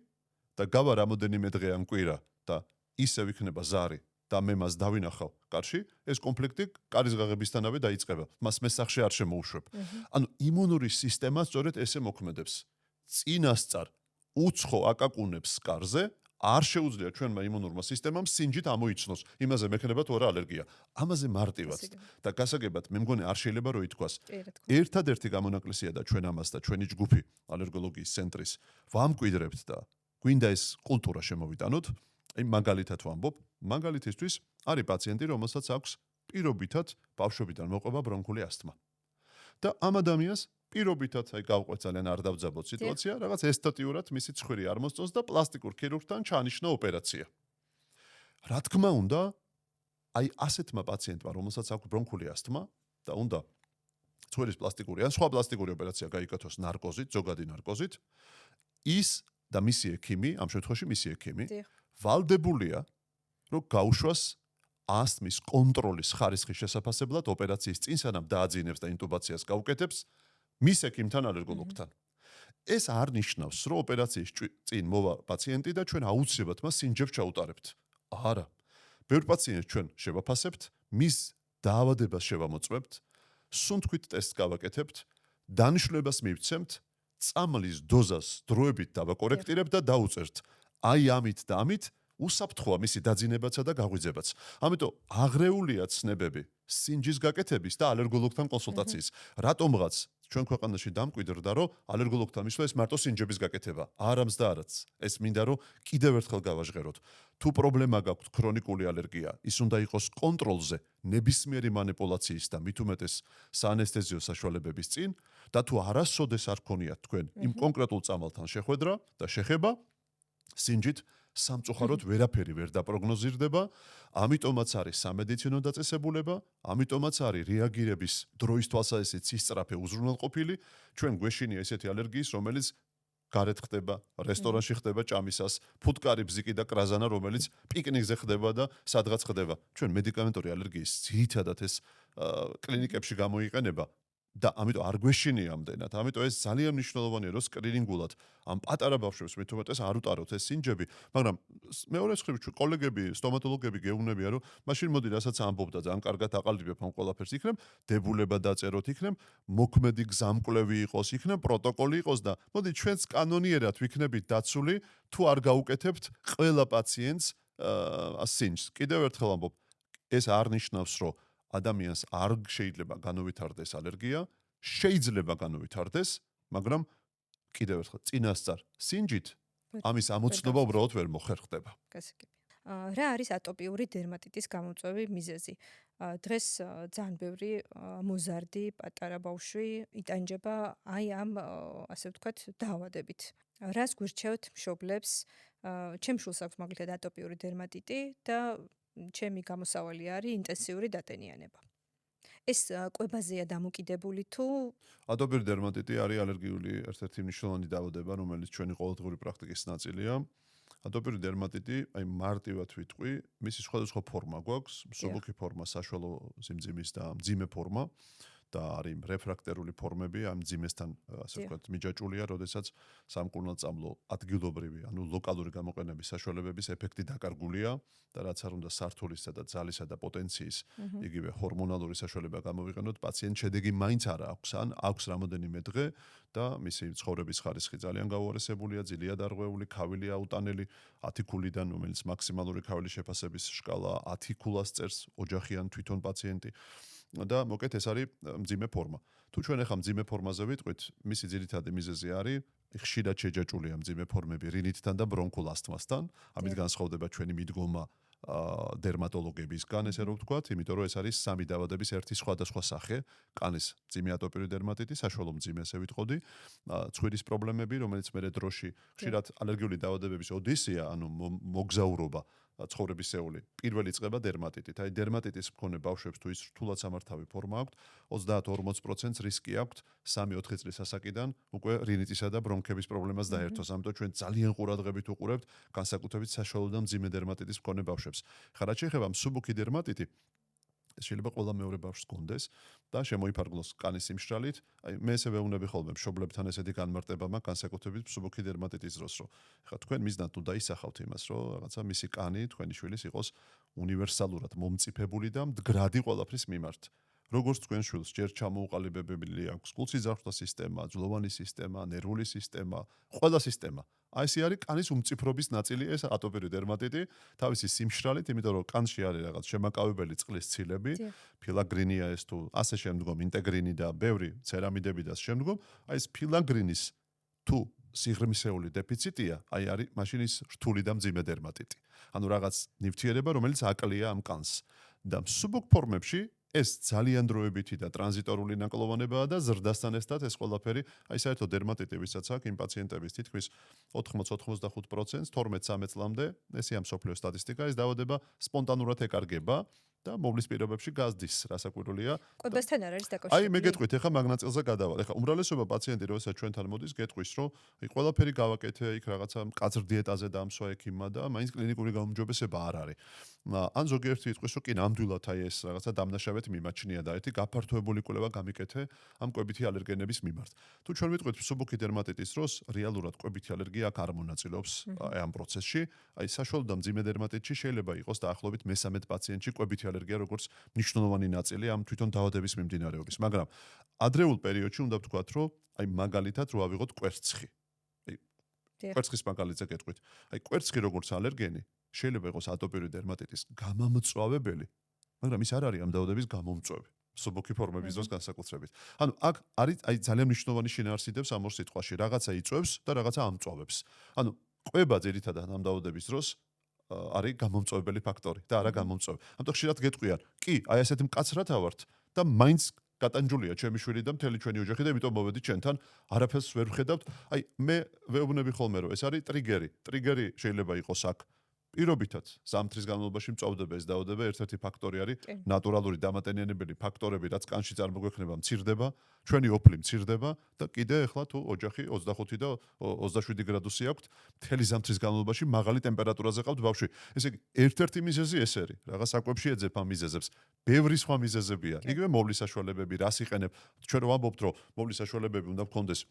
და გავა რამოდენიმე დღე ამ კვირა და ისევ იქნება ზარი და მე მას დავინახავ კარში, ეს კონფლიქტი კარის გაღებისთანავე დაიწყება. მას მესახში არ შემოუშვებ. ანუ იმუნური სისტემა სწორედ ესე მოქმედებს. წინასწარ უცხო აკაკუნებს კარზე არ შეუძლია ჩვენმა იმუნურმა სისტემამ სინჯით ამოიცნოს. იმაზე მექნება თუ არა ალერგია. ამაზე მარტივად და გასაგებად მე მგონი არ შეიძლება რომ ითქვას. ერთადერთი გამონაკლისია და ჩვენ ამას და ჩვენი ჯგუფი ალერგოლოგიის ცენტრის ვამკვიდრებთ და გვინდა ეს კულტურა შემოვიტანოთ. აი მაგალითად ვამბობ, მაგალითისთვის არის პაციენტი, რომელსაც აქვს პირობითად ბავშვობიდან მოყვება ბრონქული ასთმა. და ამ ადამიანს პირობითად აი გავყვეთ ძალიან არ დავძაბოთ სიტუაცია, რაღაც ესთეტიურად მისი ცხვირი არ მოსწონს და პლასტიკურ ქირურგთან ჩაანიშნა ოპერაცია. რა თქმა უნდა, აი ასეთმა პაციენტმა, რომელსაც აქვს ბრონქული ასთმა და უნდა ცხვირის პლასტიკური ან სხვა პლასტიკური ოპერაცია გაიკეთოს ნარკოზით, ზოგადი ნარკოზით, ის და მისი ექიმი, ამ შემთხვევაში მისი ექიმი ვალდებულია, რომ გაუშვას ასთმის კონტროლის ხარისხის შესაფასებლად ოპერაციის წინ, სანამ დააძინებს და ინტუბაციას გაუკეთებს მის ექიმთან ალერგოლოგთან. ეს არ ნიშნავს, რომ ოპერაციის წინ მოვა პაციენტი და ჩვენ აუცილებლად მას სინჯებს ჩაუტარებთ. არა. ბევრ პაციენტს ჩვენ შევაფასებთ, მის დაავადებას შევამოწმებთ, სუნთქვით ტესტს გავაკეთებთ, დანიშნულებას მივცემთ, წამლის დოზას დროებით დავაკორექტირებთ და დაუწერთ. აი ამით და ამით უსაფრთხოა მისი დაძინებაცა და გაღვიძებაც. ამიტომ აღრეულია ცნებები სინჯის გაკეთების და ალერგოლოგთან კონსულტაციის. რატომღაც ჩვენ ქვეყანაში დამკვიდრდა, რომ ალერგოლოგთან მისვლა ეს მარტო სინჯების გაკეთება. არამს და არაც. ეს მინდა რომ კიდევ ერთხელ გავაჟღეროთ. თუ პრობლემა გაქვთ ქრონიკული ალერგია, ის უნდა იყოს კონტროლზე, ნებისმიერი манипуляციის და მით უმეტეს საანესთეზიო საშუალებების წინ და თუ არასოდეს არ გქონიათ თქვენ იმ კონკრეტულ წამალთან შეხვედრა და შეხება, სინჯით სამწუხაროდ ვერაფერი ვერ დაპროგნოზირდება, ამიტომაც არის სამედიცინო დაწესებულება, ამიტომაც არის რეაგირების დროის თვალსაზრისით სისწრაფე უზრუნველყოფილი, ჩვენ გვეშინია ესეთი ალერგიის, რომელიც გარეთ ხდება, რესტორანში ხდება ჭამისას, ფუტკარი, ბზიკი და კრაზანა, რომელიც პიკნიკზე ხდება და სადღაც ხდება. ჩვენ მედიკამენტური ალერგიის ძირითადად ეს კლინიკებში გამოიყენება და ამიტომ არ გვეშინია ამდენად. ამიტომ ეს ძალიან მნიშვნელოვანია, რომ სკრინინგულად ამ პატარა ბავშვებს მით უმეტეს არ უტაროთ ეს სინჯები, მაგრამ მეორე მხრივ ჩვენ კოლეგები, სტომატოლოგები გეუბნებიან, რომ მაშინ მოდი რასაც ამბობდა ძალიან კარგად აყალიბებ ამ ყველაფერს იქნებ, დებულება დაწეროთ იქნებ, მოქმედი გზამკვლევი იყოს იქნებ, პროტოკოლი იყოს და მოდი ჩვენც კანონიერად ვიქნებით დაცული, თუ არ გაუკეთებთ ყველა პაციენტს სინჯს. კიდევ ერთხელ ამბობ, ეს არ ნიშნავს, რომ ადამიანს არ შეიძლება განუვითარდეს ალერგია, შეიძლება განუვითარდეს, მაგრამ კიდევ ერთხელ წინასწარ სინჯით ამის ამოცნობა უბრალოდ ვერ მოხერხდება. გასაგებია. რა არის ატოპიური დერმატიტის გამომწვევი მიზეზი? დღეს ძალიან ბევრი მოზარდი პატარა ბავშვი იტანჯება აი ამ ასე ვთქვათ დაავადებით. რას გვირჩევთ მშობლებს? ჩემ შულს აქვს მაგალითად ატოპიური დერმატიტი და ჩემი გამოსავალი არის ინტენსიური დატენიანება. ეს კვებაზეა დამოკიდებული თუ ატოპიური დერმატიტი არის ალერგიული ერთ-ერთი მნიშვნელოვანი დაავადება, რომელიც ჩვენი ყოველდღიური პრაქტიკის ნაწილია. ატოპიური დერმატიტი, აი მარტივად ვიტყვი, მისი სხვადასხვა ფორმა გვაქვს, მსუბუქი ფორმა, საშუალო სიმძიმის და მძიმე ფორმა და არის რეფრაქტერული ფორმები, ამ მძიმესთან ასე ვთქვათ, მიჯაჭულია, როდესაც სამკურნალწამლო ადგილობრივი, ანუ ლოკალური გამოყენების საშუალებების ეფექტი დაკარგულია და რაც არ უნდა სართულისა და ძალისა და პოტენციის იგივე ჰორმონალური საშუალება გამოვიყენოთ, პაციენტ შედეგი მაინც არ აქვს, ან აქვს რამოდენიმე დღე და მისი ცხოვრების ხარისხი ძალიან გაუარესებულია, ძილია დარღვეული, ქავილი აუტანელი 10 ქულიდან, რომელიც მაქსიმალური ქავილის შეფასების შკალა 10 ქულას წერს ოჯახიან თვითონ პაციენტი. და მოკეთ ეს არის მძიმე ფორმა. თუ ჩვენ ახლა მძიმე ფორმაზე ვიტყვით, მისი ძირითადი მიზეზი არის ხშირად შეჯაჭულია მძიმე ფორმები რინითთან და ბრონქულ ასთმასთან. ამით განსხვავდება ჩვენი მიდგომა დერმატოლოგებისგან, ესე რომ ვთქვათ, იმიტომ რომ ეს არის სამი დაავადების ერთი სხვადასხვა სახე, კანის მძიმე ატოპიური დერმატიტი, საშუალო მძიმე ესე ვიტყოდი, ცხვირის პრობლემები, რომელიც მერე დროში ხშირად ალერგიული დაავადებების ოდისია, ანუ მოგზაურობა ცხოვრებისეული პირველი იწყება დერმატიტით. აი დერმატიტის მქონე ბავშვებს თუ ის რთულად სამართავი ფორმა აქვთ, 30-40% რისკი აქვთ 3-4 წლის ასაკიდან უკვე რინიტისა და ბრონქების პრობლემას დაერთოს. ამიტომ ჩვენ ძალიან ყურადღებით ვუყურებთ განსაკუთრებით საშუალო და მძიმე დერმატიტის მქონე ბავშვებს. ხა რაც შეეხება მსუბუქი დერმატიტი, შეიძლება ყველა მეორე ბავშვს გქონდეს და შემოიფარგლოს კანის სიმშრალით. აი მე ესე ვეუბნები ხოლმე მშობლებთან ესეთი განმარტება მაქვს განსაკუთრებით მსუბუქი დერმატიტის დროს, რომ ხა თქვენ მიზნად უნდა ისახავთ იმას, რომ რაღაცა მისი კანი თქვენი შვილის იყოს უნივერსალურად მომწიფებული და მდგრადი ყველაფრის მიმართ. როგორც თქვენ შვილს ჯერ ჩამოუყალიბებელი აქვს კულცის ძარღვთა სისტემა, ძვლოვანი სისტემა, ნერვული სისტემა, ყველა სისტემა. აი ესე არის კანის უმწიფრობის ნაწილი ეს ატოპიური დერმატიტი თავისი სიმშრალით, იმიტომ რომ კანში არის რაღაც შემაკავებელი წყლის ცილები, ფილაგრინია ეს თუ ასე შემდგომ ინტეგრინი და ბევრი ცერამიდები და შემდგომ, აი ეს ფილაგრინის თუ სიღრმისეული დეფიციტია, აი არის მაშინ ის რთული და მძიმე დერმატიტი. ანუ რაღაც ნივთიერება, რომელიც აკლია ამ კანს. და მსუბუქ ფორმებში ეს ძალიან დროებითი და ტრანზიტორული ნაკლოვანებაა და ზრდასთან ერთად ეს ყველაფერი, აი საერთოდ დერმატიტი ვისაც აქვს, იმ პაციენტების თითქმის 80-85%, 12-13 წლამდე, ესეა მსოფლიო სტატისტიკა, ეს დაავადება სპონტანურად ეკარგება და მოვლის პირობებში გაზდის, რასაკვირველია. კვებასთან არ არის დაკავშირებული? აი მე გეტყვით, ახლა მაგნაწილზე გადავალ. ახლა უმრავლესობა პაციენტი როდესაც ჩვენთან მოდის, გეტყვის, რომ აი ყველაფერი გავაკეთე, იქ რაღაცა მკაცრ დიეტაზე დაამსვა ექიმმა და მაინც კლინიკური გაუმჯობესება არ არის. ან ზოგიერთი იტყვის, რომ კი ნამდვილად აი ეს რაღაცა დამნაშავედ მიმაჩნია და ერთი გაფართოებული კვლევა გამიკეთე ამ კვებითი ალერგენების მიმართ. თუ ჩვენ ვიტყვით მსუბუქი დერმატიტის დროს, რეალურად კვებითი ალერგია აქ არ მონაწილეობს ამ პროცესში. აი საშუალო და მძიმე დერმატიტში შეიძლება იყოს დაახლოებით მე-13 პაციენტში კვებითი ალერგია როგორც მნიშვნელოვანი ნაწილი ამ თვითონ დაავადების მიმდინარეობის, მაგრამ ადრეულ პერიოდში უნდა ვთქვათ, რომ აი მაგალითად რო ავიღოთ კვერცხი. აი კვერცხის მაგალითზე გეტყვით. აი კვერცხი როგორც ალერგენი შეიძლება იყოს ატოპიური დერმატიტის გამომწვავებელი, მაგრამ ის არ არის ამ დაავადების გამომწვევი. მსუბუქი ფორმების დროს განსაკუთრებით. ანუ აქ არის აი ძალიან მნიშვნელოვანი შინაარსიდებს ამ ორ სიტყვაში, რაღაცა იწვევს და რაღაცა ამწვავებს. ანუ კვება ძირითადად ამ დაავადების დროს არის გამომწვევებელი ფაქტორი და არა გამომწვევი. ამიტომ ხშირად გეტყვიან, კი, აი ასეთ მკაცრად ავართ და მაინც გატანჯულია ჩემი შვილი და მთელი ჩვენი ოჯახი და იმიტომ მოვედი ჩვენთან, არაფერს ვერ ვხედავთ. აი მე ვეუბნები ხოლმე, რომ ეს არის ტრიგერი. ტრიგერი შეიძლება იყოს აქ პირობითად ზამთრის განმავლობაში მწვავდება ეს დაავადება ერთ-ერთი ფაქტორი არის კი. ნატურალური დამატენიანებელი ფაქტორები, რაც კანში წარმოგვექნება, მცირდება, ჩვენი ოფლი მცირდება და კიდე ახლა თუ ოჯახი 25 და 27 გრადუსი აქვთ, მთელი ზამთრის განმავლობაში მაღალი ტემპერატურაზე ყავთ ბავშვი. ესე იგი, ერთ-ერთი მიზეზი ეს არის. რაღაც საკვებში ეძებ ამ მიზეზებს. ბევრი სხვა მიზეზებია. იგივე მოვლის საშუალებები, რას იყენებ? ჩვენ რომ ვამბობთ, რომ მოვლის საშუალებები უნდა გქონდეს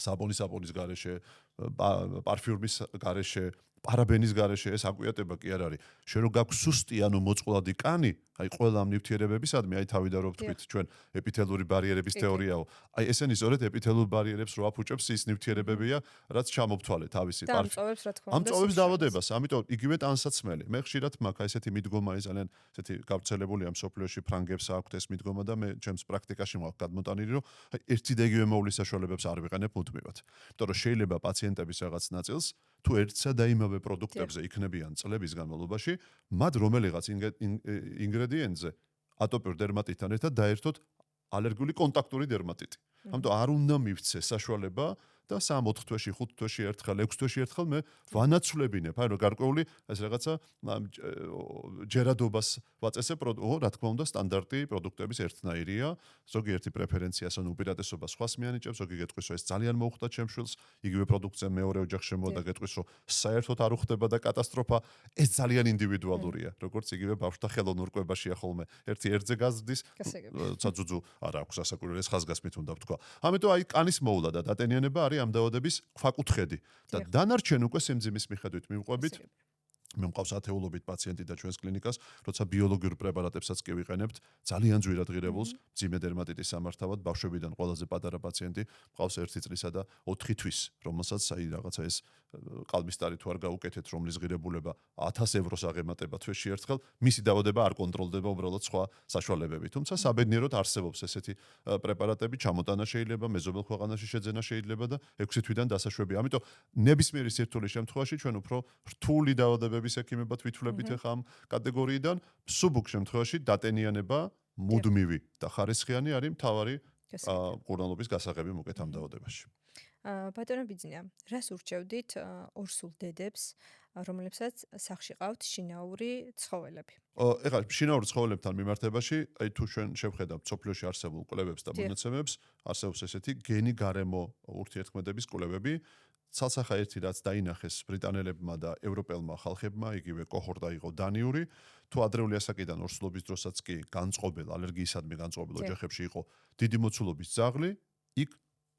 საბონის გარეშე, პარფიუმის გარეშე, პარაბენის გარეშე, ეს აკვიატება კი არ არის. შენ რო გაქვს სუსტი, ანუ მოწყვლადი კანი, აი ყველა ამ ნივთიერებებისადმი, აი თავი და რო ვთქვით, ჩვენ ეპითელური ბარიერების თეორიაო. აი ესენი სწორედ ეპითელურ ბარიერებს რო აფუჭებს, ის ნივთიერებებია, რაც ჩამოვთვალე თავისი და ამწოვებს რა თქმა უნდა. ამწოვებს დაავადებას, ამიტომ იგივე ტანსაცმელი. მე ხშირად მაქვს ესეთი მიდგომა, ეს ძალიან ესეთი გავრცელებულია მსოფლიოში, ფრანგებს აქვთ ეს მიდგომა და მე ჩემს პრაქტიკაში მაქვს გადმოტანილი, რომ აი ერთი და იგივე მოვლის საშუალებებს არ ვიყენებ მუდმივად. იმიტომ რომ შეიძლება პაციენტების რაღაც ნაწილს თუ ერთსა და იმავე პროდუქტებზე იქნებიან წლების განმავლობაში, მათ რომელიღაც ინგრედიენტზე ატოპიურ დერმატიტთან ერთად დაერთოთ ალერგიული კონტაქტური დერმატიტი. ამიტომ არ უნდა მივცე საშუალება და 3-4 თვეში, 5 თვეში ერთხელ, 6 თვეში ერთხელ მე ვანაცვლებინებ, აი რომ გარკვეული ეს რაღაცა ჯერადობას ვაწესებ, რა თქმა უნდა, სტანდარტი პროდუქტების ერთნაირია, ზოგიერთი პრეფერენციას ან უპირატესობა სხვას მიანიჭებს, ზოგი გეტყვის, რომ ეს ძალიან მოუხდა ჩემს შვილს, იგივე პროდუქტზე მეორე ოჯახს შემოვა და გეტყვის, რომ საერთოდ არ უხდება და კატასტროფა, ეს ძალიან ინდივიდუალურია, როგორც იგივე ბავშვთა ხელოვნურ კვებაშია ხოლმე. ერთი ერთზე გაზრდის, საძუძუ არ აქვს ასაკურველი, ეს ხაზგასმით უნდა ვთქვა. ამიტომ აი კანის მოვლა და დატენიანება არის ამ დაავადების ქვაკუთხედი და დანარჩენ უკვე სიმძიმის მიხედვით მივყვებით. მე მყავს ათეულობით პაციენტი და ჩვენს კლინიკას, როცა ბიოლოგიურ პრეპარატებსაც კი ვიყენებთ, ძალიან ძვირად ღირებულს, მძიმე დერმატიტის სამართავად, ბავშვებიდან ყველაზე პატარა პაციენტი მყავს 1 წლისა და 4 თვის, რომელსაც აი რაღაცა ეს ყალბისტარი თუ არ გაუკეთეთ, რომლის ღირებულება 1000 ევროს აღემატება თვეში ერთხელ, მისი დაავადება არ კონტროლდება უბრალოდ სხვა საშუალებებით. თუმცა საბედნიეროდ არსებობს ესეთი პრეპარატები, ჩამოტანა შეიძლება, მეზობელ ქვეყანაში შეძენა შეიძლება და 6 თვიდან დასაშვებია. ამიტომ ნებისმიერი სირთულის შემთხვევაში ჩვენ უფრო რთული დაავადებების ექიმებად ვითვლებით ახლა ამ კატეგორიიდან, სუბუქ შემთხვევაში დატენიანება მუდმივი და ხარისხიანი არის მთავარი ყურნალობის გასაღები მოკეთ ამ დაავადებაში. ბატონო ბიძინა, რას ურჩევდით ორსულ დედებს, რომლებსაც სახლში ყავთ შინაური ცხოველები? ეხლა შინაურ ცხოველებთან მიმართებაში, აი თუ ჩვენ შევხედავთ სოფლიოში არსებულ კვლევებს და მონაცემებს, არსებობს ესეთი გენი გარემო ურთიერთქმედების კვლევები, ცალსახა ერთი რაც დაინახეს ბრიტანელებმა და ევროპელმა ხალხებმა, იგივე კოჰორტა იყო დანიური, თუ ადრეული ასაკიდან ორსულობის დროსაც კი განწყობილ ალერგიისადმი განწყობილ ოჯახებში იყო დიდი მოცულობის ძაღლი, იქ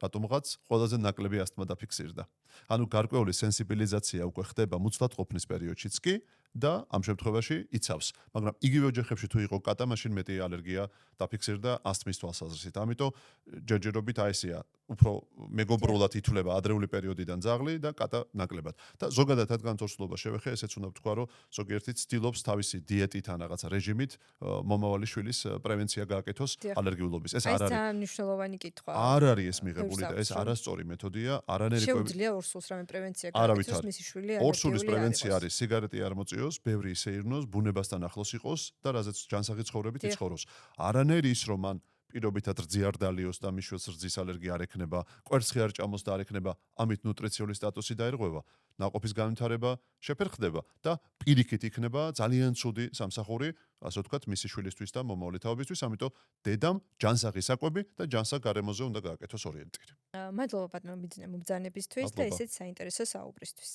რატომღაც ყველაზე ნაკლები ასთმა დაფიქსირდა. ანუ გარკვეული სენსიბილიზაცია უკვე ხდება მუცლად ყოფნის პერიოდშიც კი და ამ შემთხვევაში იცავს. მაგრამ იგივე ოჯახებში თუ იყო კატა, მაშინ მეტი ალერგია დაფიქსირდა ასთმის თვალსაზრისით. ამიტომ ჯერჯერობით აი ესეა, უფრო მეგობრულად ითვლება ადრეული პერიოდიდან ძაღლი და კატა ნაკლებად. და ზოგადად რადგან ორსულობა შევეხე, ესეც უნდა ვთქვა, რომ ზოგიერთი ცდილობს თავისი დიეტით ან რაღაცა რეჟიმით მომავალი შვილის პრევენცია გააკეთოს ალერგიულობის. ეს არ არის. ეს ძალიან მნიშვნელოვანი კითხვა. არ არის ეს მიღებული და ეს არასწორი მეთოდია, არანაირი შეუძლია ორსულს რამე პრევენცია გააკეთოს მისი შვილი ალერგიული ორსულის პრევენცია არის სიგარეტი არ მოწიოს, ბევრი ისე ირნოს, ბუნებასთან ახლოს იყოს და რაზეც ჯანსაღი ცხოვრებით იცხოვროს. არანაირი ის რომ მან პირობითად რძი არ დალიოს და მიშველს რძის ალერგია არ ექნება, კვერცხი არ ჭამოს და არ ექნება, ამით ნუტრიციული სტატუსი დაერღვევა, ნაყოფის განვითარება შეფერხდება და პირიქით იქნება ძალიან ცუდი სამსახური, ასე ვთქვათ, მისი შვილისთვის და მომავალი თაობისთვის, ამიტომ დედამ ჯანსაღი საკვები და ჯანსაღ გარემოზე უნდა გააკეთოს ორიენტირი. მადლობა ბატონო ბიძინა მობრძანებისთვის და ესეც საინტერესო საუბრისთვის.